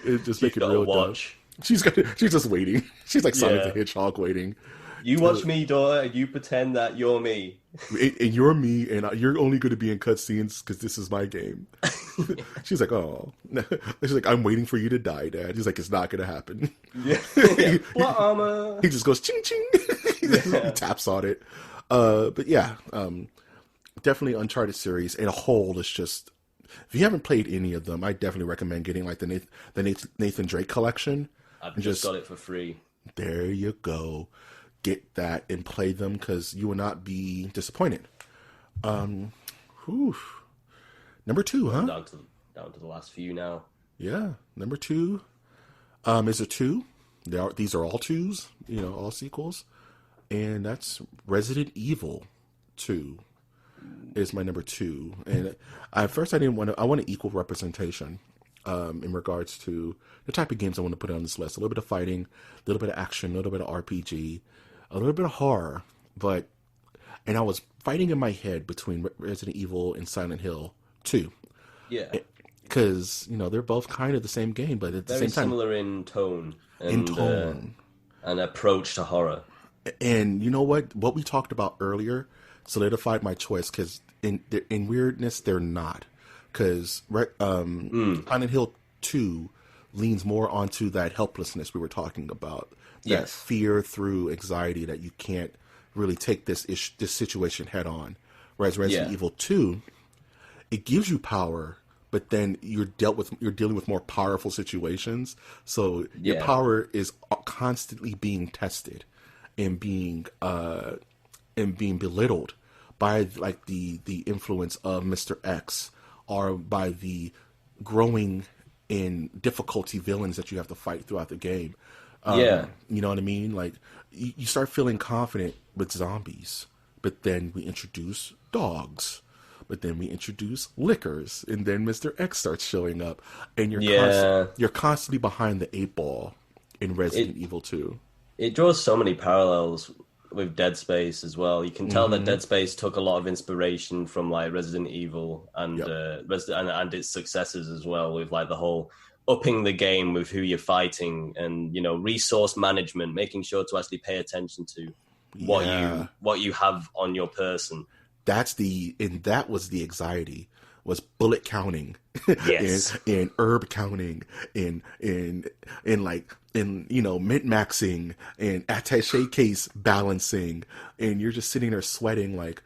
It just make it real watch. She's just waiting. She's like Sonic the Hedgehog waiting. You watch me, daughter, and you pretend that you're me. And you're me, and you're only going to be in cutscenes because this is my game. She's like, oh. She's like, I'm waiting for you to die, Dad. He's like, it's not going to happen. Yeah. What armor? He just goes, ching, ching. He taps on it. But yeah, definitely Uncharted series in a whole is just, if you haven't played any of them, I definitely recommend getting like the Nathan Drake collection. I've just got it for free. There you go. Get that and play them because you will not be disappointed. Number 2, huh? Down to the last few now. Yeah, number 2. Is a 2. These are all 2s, all sequels. And that's Resident Evil 2 is my number 2. And at first I wanted equal representation in regards to the type of games I want to put on this list. A little bit of fighting, a little bit of action, a little bit of RPG, a little bit of horror. And I was fighting in my head between Resident Evil and Silent Hill 2. Yeah. Because, they're both kind of the same game, but at the same time... Very similar in tone. And approach to horror. And you know what? What we talked about earlier solidified my choice, because in weirdness, they're not. Because Silent Hill 2 leans more onto that helplessness we were talking about. That fear through anxiety that you can't really take this situation head on. Whereas Resident Evil 2, it gives you power, but then you're dealing with more powerful situations. So your power is constantly being tested and being belittled by like the influence of Mr. X, or by the growing in difficulty villains that you have to fight throughout the game. You know what I mean? Like, you start feeling confident with zombies, but then we introduce dogs, but then we introduce lickers, and then Mr. X starts showing up, and you're constantly behind the 8 ball in Resident Evil 2. It draws so many parallels with Dead Space as well. You can tell that Dead Space took a lot of inspiration from like Resident Evil and and its successors as well, with like the whole upping the game with who you're fighting, and resource management, making sure to actually pay attention to what you have on your person. That was the anxiety, was bullet counting, yes, and herb counting, and min-maxing, and attaché case balancing, and you're just sitting there sweating like,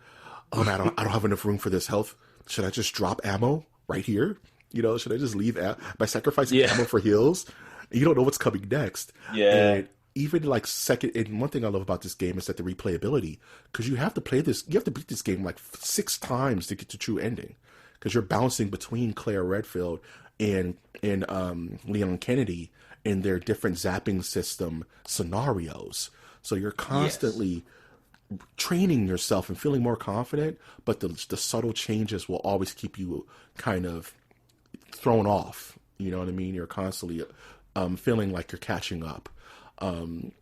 oh man, I don't have enough room for this health. Should I just drop ammo right here? Should I just leave by sacrificing ammo for heals? You don't know what's coming next. Yeah. And even like and one thing I love about this game is that the replayability, because you have to beat this game like 6 times to get to true ending, because you're bouncing between Claire Redfield and Leon Kennedy in their different zapping system scenarios. So you're constantly training yourself and feeling more confident, but the subtle changes will always keep you kind of thrown off. You know what I mean? You're constantly feeling like you're catching up. And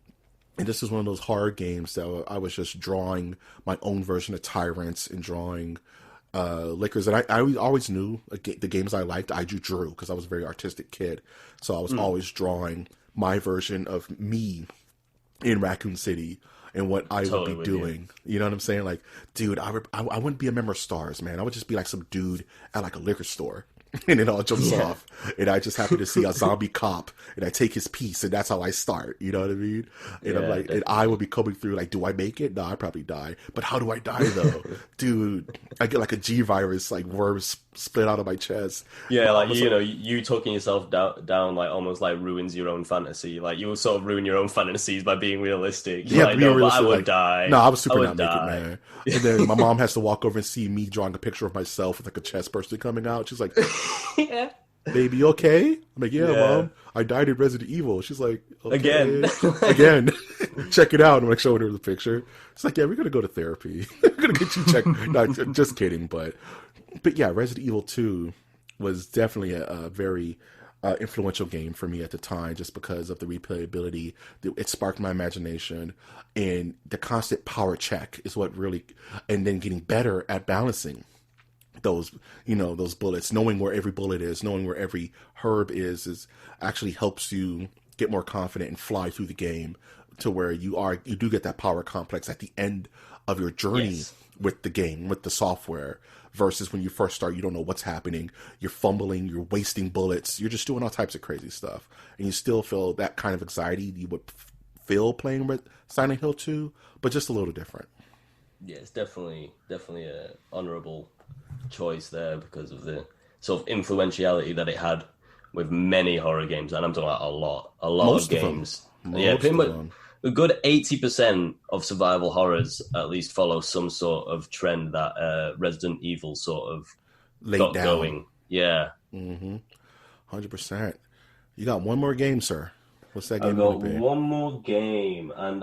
this is one of those hard games that I was just drawing my own version of tyrants and drawing lickers. And I always knew the games I liked, I drew, because I was a very artistic kid. So I was always drawing my version of me in Raccoon City and what I would be doing. You know what I'm saying? Like, dude, I wouldn't be a member of Stars, man. I would just be like some dude at like a liquor store. And it all jumps off, and I just happen to see a zombie cop, and I take his piece, and that's how I start. You know what I mean? And I'm like, definitely. And I will be coming through like, do I make it? No, I probably die. But how do I die though, dude? I get like a G virus, like worms split out of my chest. Yeah, like you talking yourself down like almost like ruins your own fantasy. Like you will sort of ruin your own fantasies by being realistic. Yeah, like, being realistic. I would like, die. No, I was super not make it, man. And then my mom has to walk over and see me drawing a picture of myself with like a chest bursting coming out. She's like, yeah. Baby, you okay? I'm like, yeah, Mom. I died in Resident Evil. She's like, okay. Again. Check it out. I'm like showing her the picture. It's like, yeah, we're gonna go to therapy. We're gonna get you checked. No, just kidding. But yeah, Resident Evil 2 was definitely a very influential game for me at the time, just because of the replayability. It sparked my imagination, and the constant power check is what really, and then getting better at balancing those bullets, knowing where every bullet is, knowing where every herb is actually helps you get more confident and fly through the game to where you do get that power complex at the end of your journey with the game, with the software, versus when you first start, you don't know what's happening. You're fumbling, you're wasting bullets, you're just doing all types of crazy stuff. And you still feel that kind of anxiety you would feel playing with Silent Hill 2, but just a little different. Yeah, it's definitely a honourable choice there because of the sort of influentiality that it had with many horror games, and I'm talking about a lot Most of of games. Most pretty much of them. a good 80% of survival horrors at least follow some sort of trend that Resident Evil sort of got down. going. Yeah. 100%. You got one more game, sir. What's that game? I've got one more game, and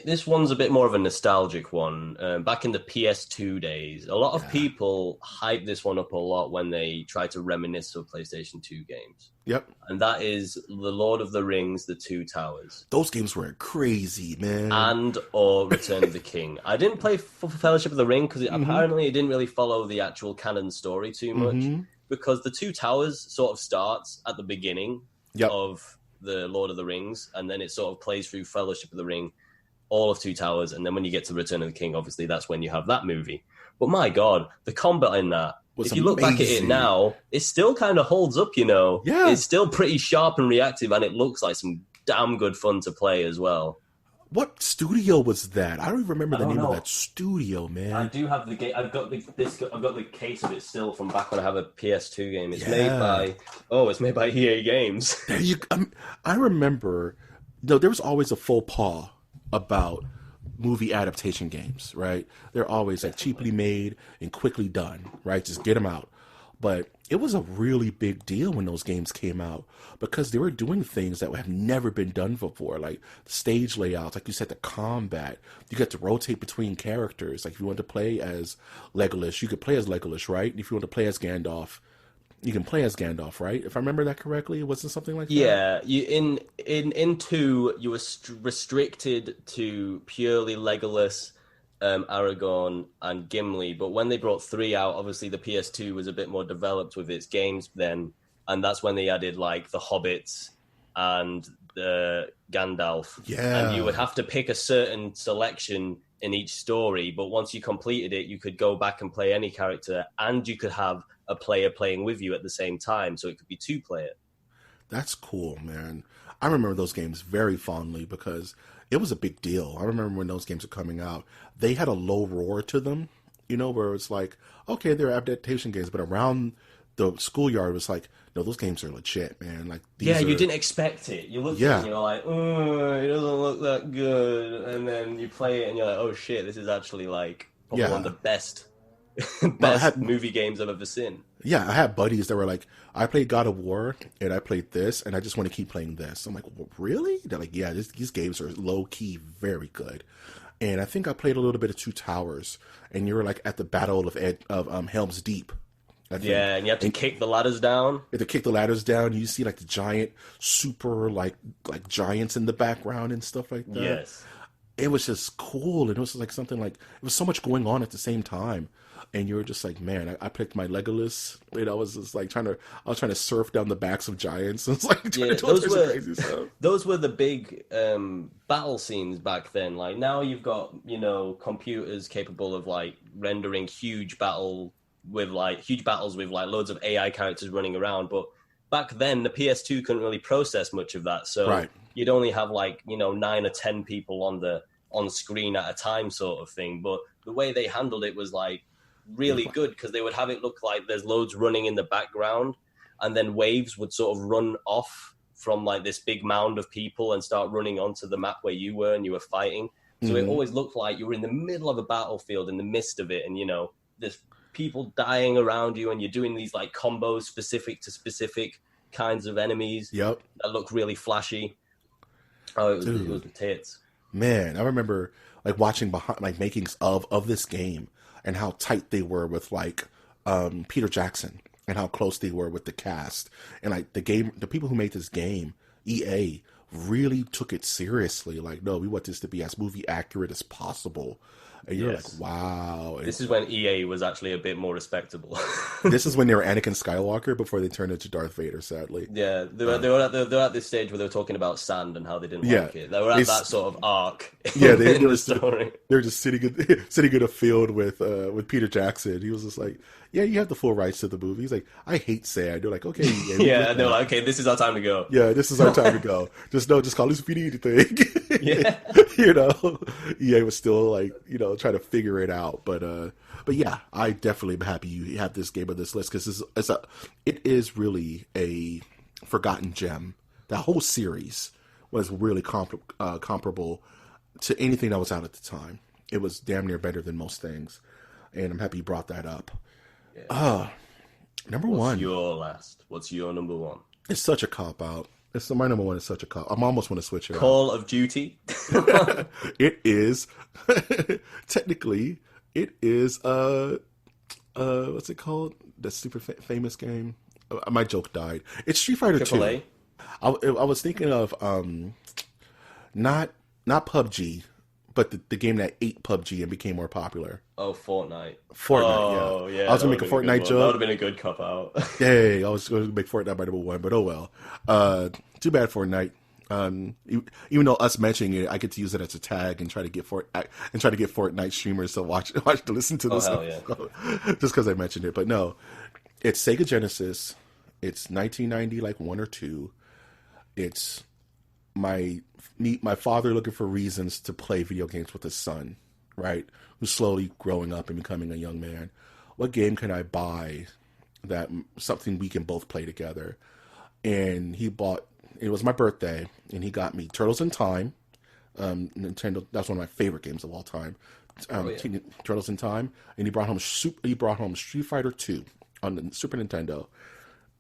this one's a bit more of a nostalgic one. Back in the PS2 days, a lot of people hype this one up a lot when they try to reminisce of PlayStation 2 games. Yep. And that is The Lord of the Rings, The Two Towers. Those games were crazy, man. And or Return of the King. I didn't play Fellowship of the Ring because apparently it didn't really follow the actual canon story too much. Because The Two Towers sort of starts at the beginning of The Lord of the Rings, and then it sort of plays through Fellowship of the Ring, all of Two Towers, and then when you get to Return of the King, obviously that's when you have that movie. But my God, the combat in that, if you look back at it now, it still kind of holds up, you know? Yeah. It's still pretty sharp and reactive, and it looks like some damn good fun to play as well. What studio was that? I don't even remember the name of that studio, man. I do have the game. I've got the case of it still from back when I have a PS2 game. It's made by EA Games. I remember, there was always a faux pas about movie adaptation games, right? They're always like cheaply made and quickly done, right? Just get them out. But it was a really big deal when those games came out because they were doing things that have never been done before, like the stage layouts, like you said, the combat. You get to rotate between characters. Like if you want to play as Legolas, you could play as Legolas, right? And if you want to play as Gandalf, you can play as Gandalf, right? If I remember that correctly, it wasn't something like that. Yeah, in 2, you were restricted to purely Legolas, Aragorn, and Gimli. But when they brought 3 out, obviously the PS2 was a bit more developed with its games then, and that's when they added like the Hobbits and the Gandalf. Yeah, and you would have to pick a certain selection in each story. But once you completed it, you could go back and play any character, and you could have a player playing with you at the same time, so it could be 2-player. That's cool, man. I remember those games very fondly because it was a big deal. I remember when those games were coming out, they had a low roar to them, where it's like, okay, they're adaptation games, but around the schoolyard it was like, no, those games are legit, man. Like, you didn't expect it. You looked at it and you're like, oh, it doesn't look that good, and then you play it and you're like, oh shit, this is actually like probably one of the best movie games I've ever seen. Yeah, I had buddies that were like, I played God of War and I played this and I just want to keep playing this. I'm like, well, really? They're like, yeah, these games are low key very good. And I think I played a little bit of Two Towers, and you were like at the Battle of Helm's Deep. Yeah, and you have to kick the ladders down. You have to kick the ladders down. You see like the giant, super like giants in the background and stuff like that. Yes, it was just cool, and it was like something like it was so much going on at the same time. And you were just like, man, I picked my Legolas, and I was just like trying to surf down the backs of giants. It's like crazy stuff. Those were the big battle scenes back then. Like now you've got computers capable of like rendering huge battles with like loads of AI characters running around. But back then the PS2 couldn't really process much of that, so you'd only have like 9 or 10 people on the screen at a time, sort of thing. But the way they handled it was like really good, because they would have it look like there's loads running in the background, and then waves would sort of run off from like this big mound of people and start running onto the map where you were and you were fighting. So it always looked like you were in the middle of a battlefield in the midst of it, and there's people dying around you, and you're doing these like combos specific to specific kinds of enemies that look really flashy. Oh, it was the tits. Man, I remember like watching behind like makings of this game, and how tight they were with like Peter Jackson, and how close they were with the cast. And like the people who made this game, EA, really took it seriously. Like, no, we want this to be as movie accurate as possible. And you're like, wow. This is when EA was actually a bit more respectable. This is when they were Anakin Skywalker before they turned into Darth Vader, sadly. Yeah, they were at this stage where they were talking about sand and how they didn't like it. They were at that sort of arc. Yeah, they were just sitting in a field with Peter Jackson. He was just like, yeah, you have the full rights to the movie. He's like, I hate sand. They're like, okay. Yeah, and they were like, okay, this is our time to go. Yeah, this is our time to go. Just call us if you need anything. Yeah. EA was still like, trying to figure it out. But yeah, I definitely am happy you have this game on this list because it is really a forgotten gem. That whole series was really comparable to anything that was out at the time. It was damn near better than most things, and I'm happy you brought that up. Yeah. Number one. What's your number one? It's such a cop out. My number one is such a cop. I almost want to switch it. Call of Duty. It is technically. It is what's it called? That super famous game. My joke died. It's Street Fighter 2. I was thinking of not PUBG, but the game that ate PUBG and became more popular. Oh, Fortnite. Oh, yeah. I was going to make a Fortnite joke. That would have been a good cop-out. Hey, I was going to make Fortnite my number one, but oh well. Too bad, Fortnite. Even though us mentioning it, I get to use it as a tag and try to get Fortnite streamers to watch to listen to this. Hell yeah. Just because I mentioned it. But no, it's Sega Genesis. It's 1990, like 1 or 2. It's my father looking for reasons to play video games with his son, right? Who's slowly growing up and becoming a young man. What game can I buy that something we can both play together? And it was my birthday, and he got me Turtles in Time. Nintendo, that's one of my favorite games of all time. Turtles in Time, and he brought home Street Fighter 2 on the Super Nintendo.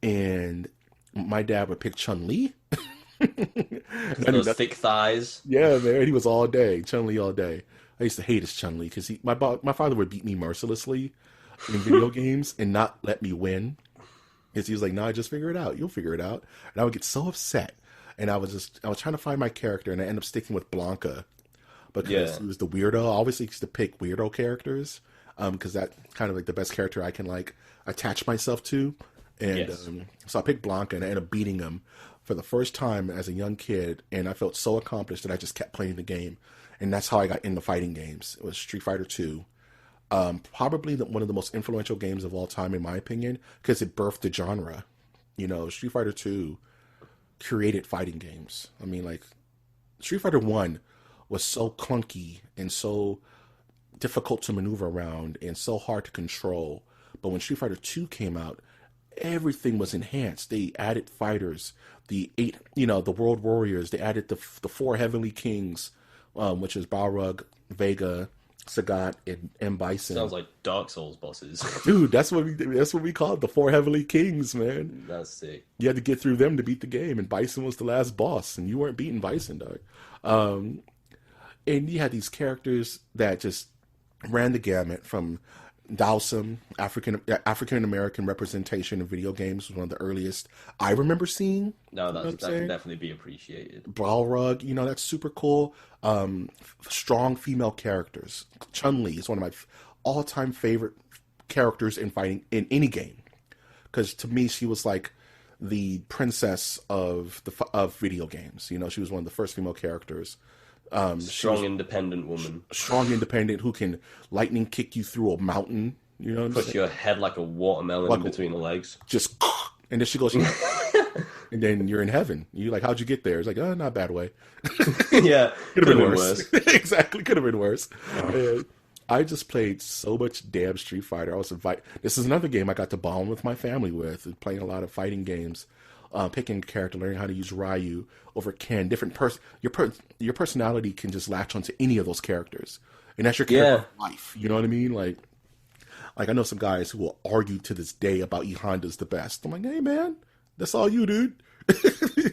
And my dad would pick Chun-Li. Those thick thighs. Yeah, man, he was all day Chun-Li all day. I used to hate his Chun-Li because my father would beat me mercilessly in video games and not let me win. Because he was like, "No, just figure it out. You'll figure it out." And I would get so upset. And I was trying to find my character, and I ended up sticking with Blanca because he was the weirdo. I always used to pick weirdo characters because that's kind of like the best character I can like attach myself to. And so I picked Blanca, and I ended up beating him for the first time as a young kid. And I felt so accomplished that I just kept playing the game. And that's how I got into fighting games. It was Street Fighter 2. Probably one of the most influential games of all time, in my opinion, because it birthed the genre. Street Fighter 2 created fighting games. I mean, like, Street Fighter 1 was so clunky and so difficult to maneuver around and so hard to control. But when Street Fighter 2 came out, everything was enhanced. They added fighters, the World Warriors. They added the 4 Heavenly Kings, which is Balrog, Vega, Sagat, and M. Bison. Sounds like Dark Souls bosses. Dude, that's what we call it, the 4 Heavenly Kings, man. That's sick. You had to get through them to beat the game, and Bison was the last boss, and you weren't beating Bison, dog. And you had these characters that just ran the gamut from Dhalsim, African American representation in video games was one of the earliest I remember seeing. No, that can definitely be appreciated. Balrog, that's super cool. Strong female characters. Chun-Li is one of my all-time favorite characters in fighting in any game, because to me she was like the princess of video games. She was one of the first female characters. Strong, independent woman. Strong, independent, who can lightning kick you through a mountain. You know what I'm saying? Put your head like a watermelon in between the legs. Just, and then she goes, and then you're in heaven. You're like, how'd you get there? It's like, oh, not a bad way. Yeah, could have been worse. Exactly, could have been worse. And I just played so much damn Street Fighter. I was invited. This is another game I got to bond with my family with, playing a lot of fighting games. Picking a character, learning how to use Ryu over Ken. Your personality can just latch onto any of those characters, and that's your character of life. You know what I mean? Like I know some guys who will argue to this day about E Honda's the best. I'm like, hey man, that's all you, dude.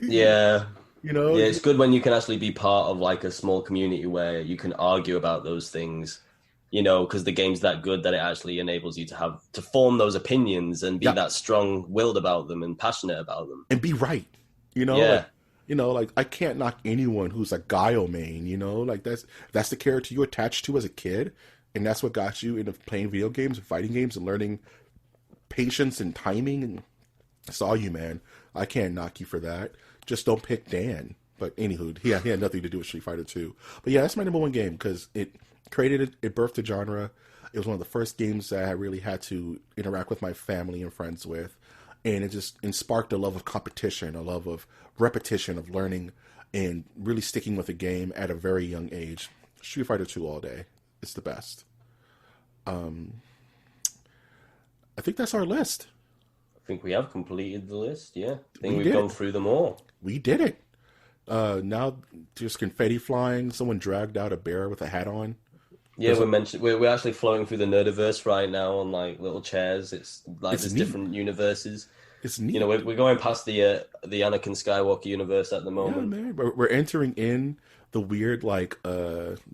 Yeah. Yeah, it's good when you can actually be part of like a small community where you can argue about those things. Because the game's that good that it actually enables you to form those opinions and be that strong-willed about them and passionate about them. And be right. Like I can't knock anyone who's a Guile main, like that's the character you attach to as a kid. and that's what got you into playing video games and fighting games and learning patience and timing. And I saw you, man. I can't knock you for that. Just don't pick Dan. But anywho, he had nothing to do with Street Fighter 2. But yeah, that's my number one game because it birthed a genre. It was one of the first games that I really had to interact with my family and friends with. And it sparked a love of competition, a love of repetition, of learning, and really sticking with a game at a very young age. Street Fighter 2 all day. It's the best. I think that's our list. I think we have completed the list, yeah. I think we've gone through them all. We did it. Now just confetti flying. Someone dragged out a bear with a hat on. Yeah, we're actually flowing through the Nerdiverse right now on like little chairs. It's there's neat. Different universes. It's neat. You know, we're going past the Anakin Skywalker universe at the moment. Yeah, man. We're entering in the weird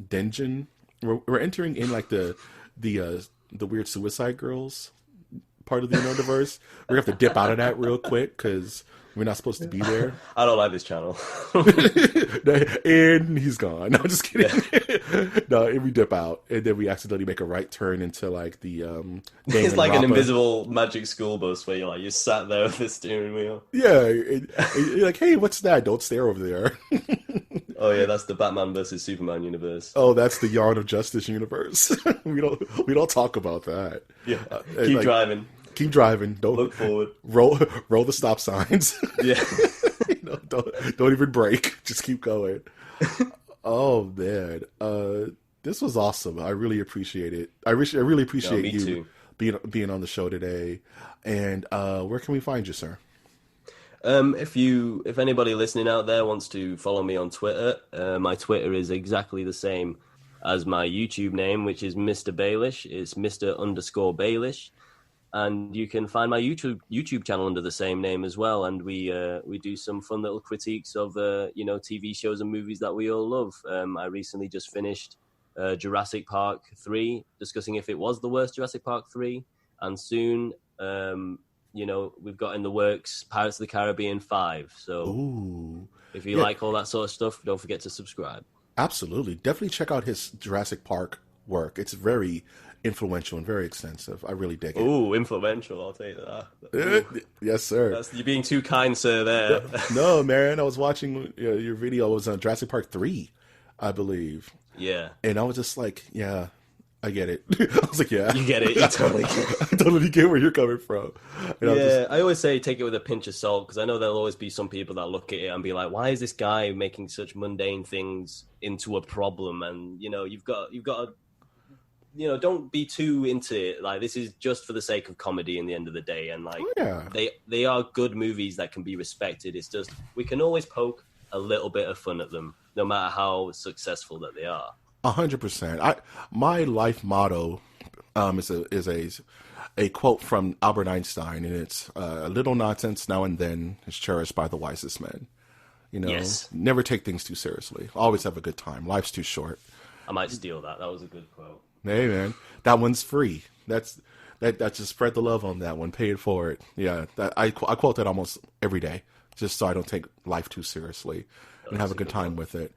dungeon. We're entering in like the weird Suicide Girls part of the Nerdiverse. We're gonna have to dip out of that real quick because we're not supposed to be there. I don't like this channel. And he's gone. No, I'm just kidding. Yeah. No, and we dip out, and then we accidentally make a right turn into like the. It's like an invisible magic school bus where you're sat there with the steering wheel. Yeah, and you're like, hey, what's that? Don't stare over there. Oh yeah, that's the Batman versus Superman universe. Oh, that's the Yarn of Justice universe. we don't talk about that. Yeah, keep driving. Keep driving. Don't look forward. Roll the stop signs. Yeah. Don't even brake. Just keep going. Oh man, this was awesome. I really appreciate it. I really appreciate you being on the show today. And where can we find you, sir? If anybody listening out there wants to follow me on Twitter, my Twitter is exactly the same as my YouTube name, which is Mr. Baelish. It's Mr._Baelish. And you can find my YouTube channel under the same name as well. And we do some fun little critiques of TV shows and movies that we all love. I recently just finished Jurassic Park 3, discussing if it was the worst Jurassic Park 3. And soon, we've got in the works Pirates of the Caribbean 5. So if you like all that sort of stuff, don't forget to subscribe. Absolutely. Definitely check out his Jurassic Park work. It's very influential and very extensive. I really dig it. Ooh, influential. I'll tell you that. Yes, sir. You're being too kind, sir, there. No, man. I was watching your video. It was on Jurassic Park 3, I believe. Yeah. And I was just like, yeah, I get it. I was like, yeah. You get it. You totally get it. I totally get where you're coming from. And I always say take it with a pinch of salt because I know there'll always be some people that look at it and be like, why is this guy making such mundane things into a problem? And, you've got to don't be too into it. Like, this is just for the sake of comedy in the end of the day. And they are good movies that can be respected. It's just, we can always poke a little bit of fun at them, no matter how successful that they are. 100%. My life motto is a quote from Albert Einstein, and it's a little nonsense now and then is cherished by the wisest men. Yes. Never take things too seriously. Always have a good time. Life's too short. I might steal that. That was a good quote. Hey man, that one's free. That just spread the love on that one. Pay it forward. Yeah, I quote that almost every day, just so I don't take life too seriously and have a good time with it.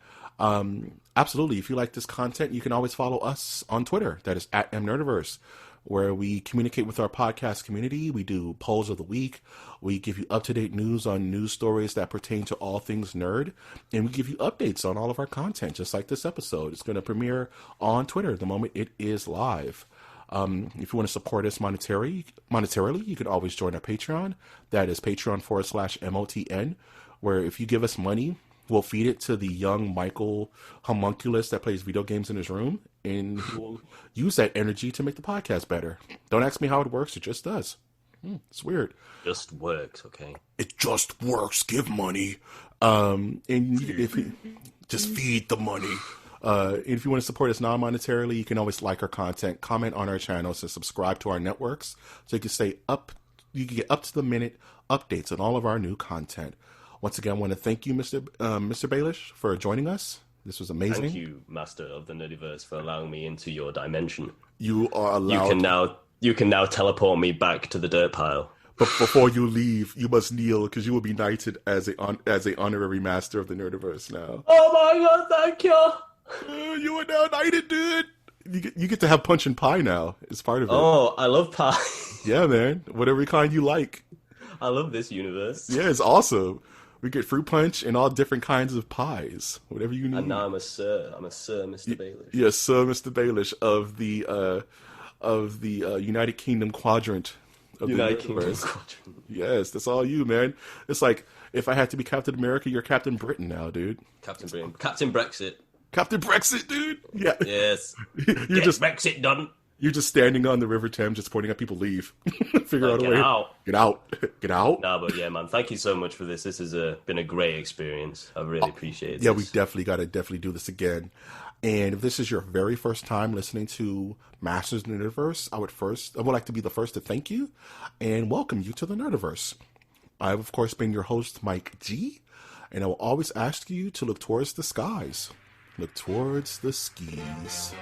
Absolutely. If you like this content, you can always follow us on Twitter. That is @mnerdiverse, where we communicate with our podcast community. We do polls of the week. We give you up-to-date news on news stories that pertain to all things nerd. And we give you updates on all of our content, just like this episode. It's going to premiere on Twitter the moment it is live. If you want to support us monetarily, you can always join our Patreon. That is Patreon.com/MOTN, where if you give us money, we'll feed it to the young Michael homunculus that plays video games in his room, and he will use that energy to make the podcast better. Don't ask me how it works. It just does. It's weird. Just works, okay? It just works. Give money. And if you just feed the money. If you want to support us non-monetarily, you can always like our content, comment on our channels, and subscribe to our networks so you can stay up. You can get up to the minute updates on all of our new content. Once again, I want to thank you, Mr. Baelish, for joining us. This was amazing. Thank you, Master of the Nerdiverse, for allowing me into your dimension. You are allowed. You can now teleport me back to the dirt pile. But before you leave, you must kneel because you will be knighted as a honorary Master of the Nerdiverse now. Oh my God! Thank you. You are now knighted, dude. you get to have punch and pie now. It's part of it. Oh, I love pie. Yeah, man. Whatever kind you like. I love this universe. Yeah, it's awesome. We get fruit punch and all different kinds of pies. Whatever you need. And now I'm a sir. I'm a Sir Mr. Baelish. Yes, Sir Mr. Baelish of the United Kingdom quadrant. Of United the Kingdom quadrant. Yes, that's all you, man. It's like if I had to be Captain America, you're Captain Britain now, dude. Captain Britain. Captain Brexit. Captain Brexit, dude. Yeah. Yes. You're just Brexit done. You're just standing on the River Thames, just pointing at people leave. Figure out a way. Get out. Get out. Get out. No, but yeah, man. Thank you so much for this. This has been a great experience. I really appreciate it. Yeah, we definitely got to do this again. And if this is your very first time listening to Masters of the Nerdiverse, I would like to be the first to thank you and welcome you to the Nerdiverse. I've, of course, been your host, Mike G, and I will always ask you to look towards the skies. Look towards the skis.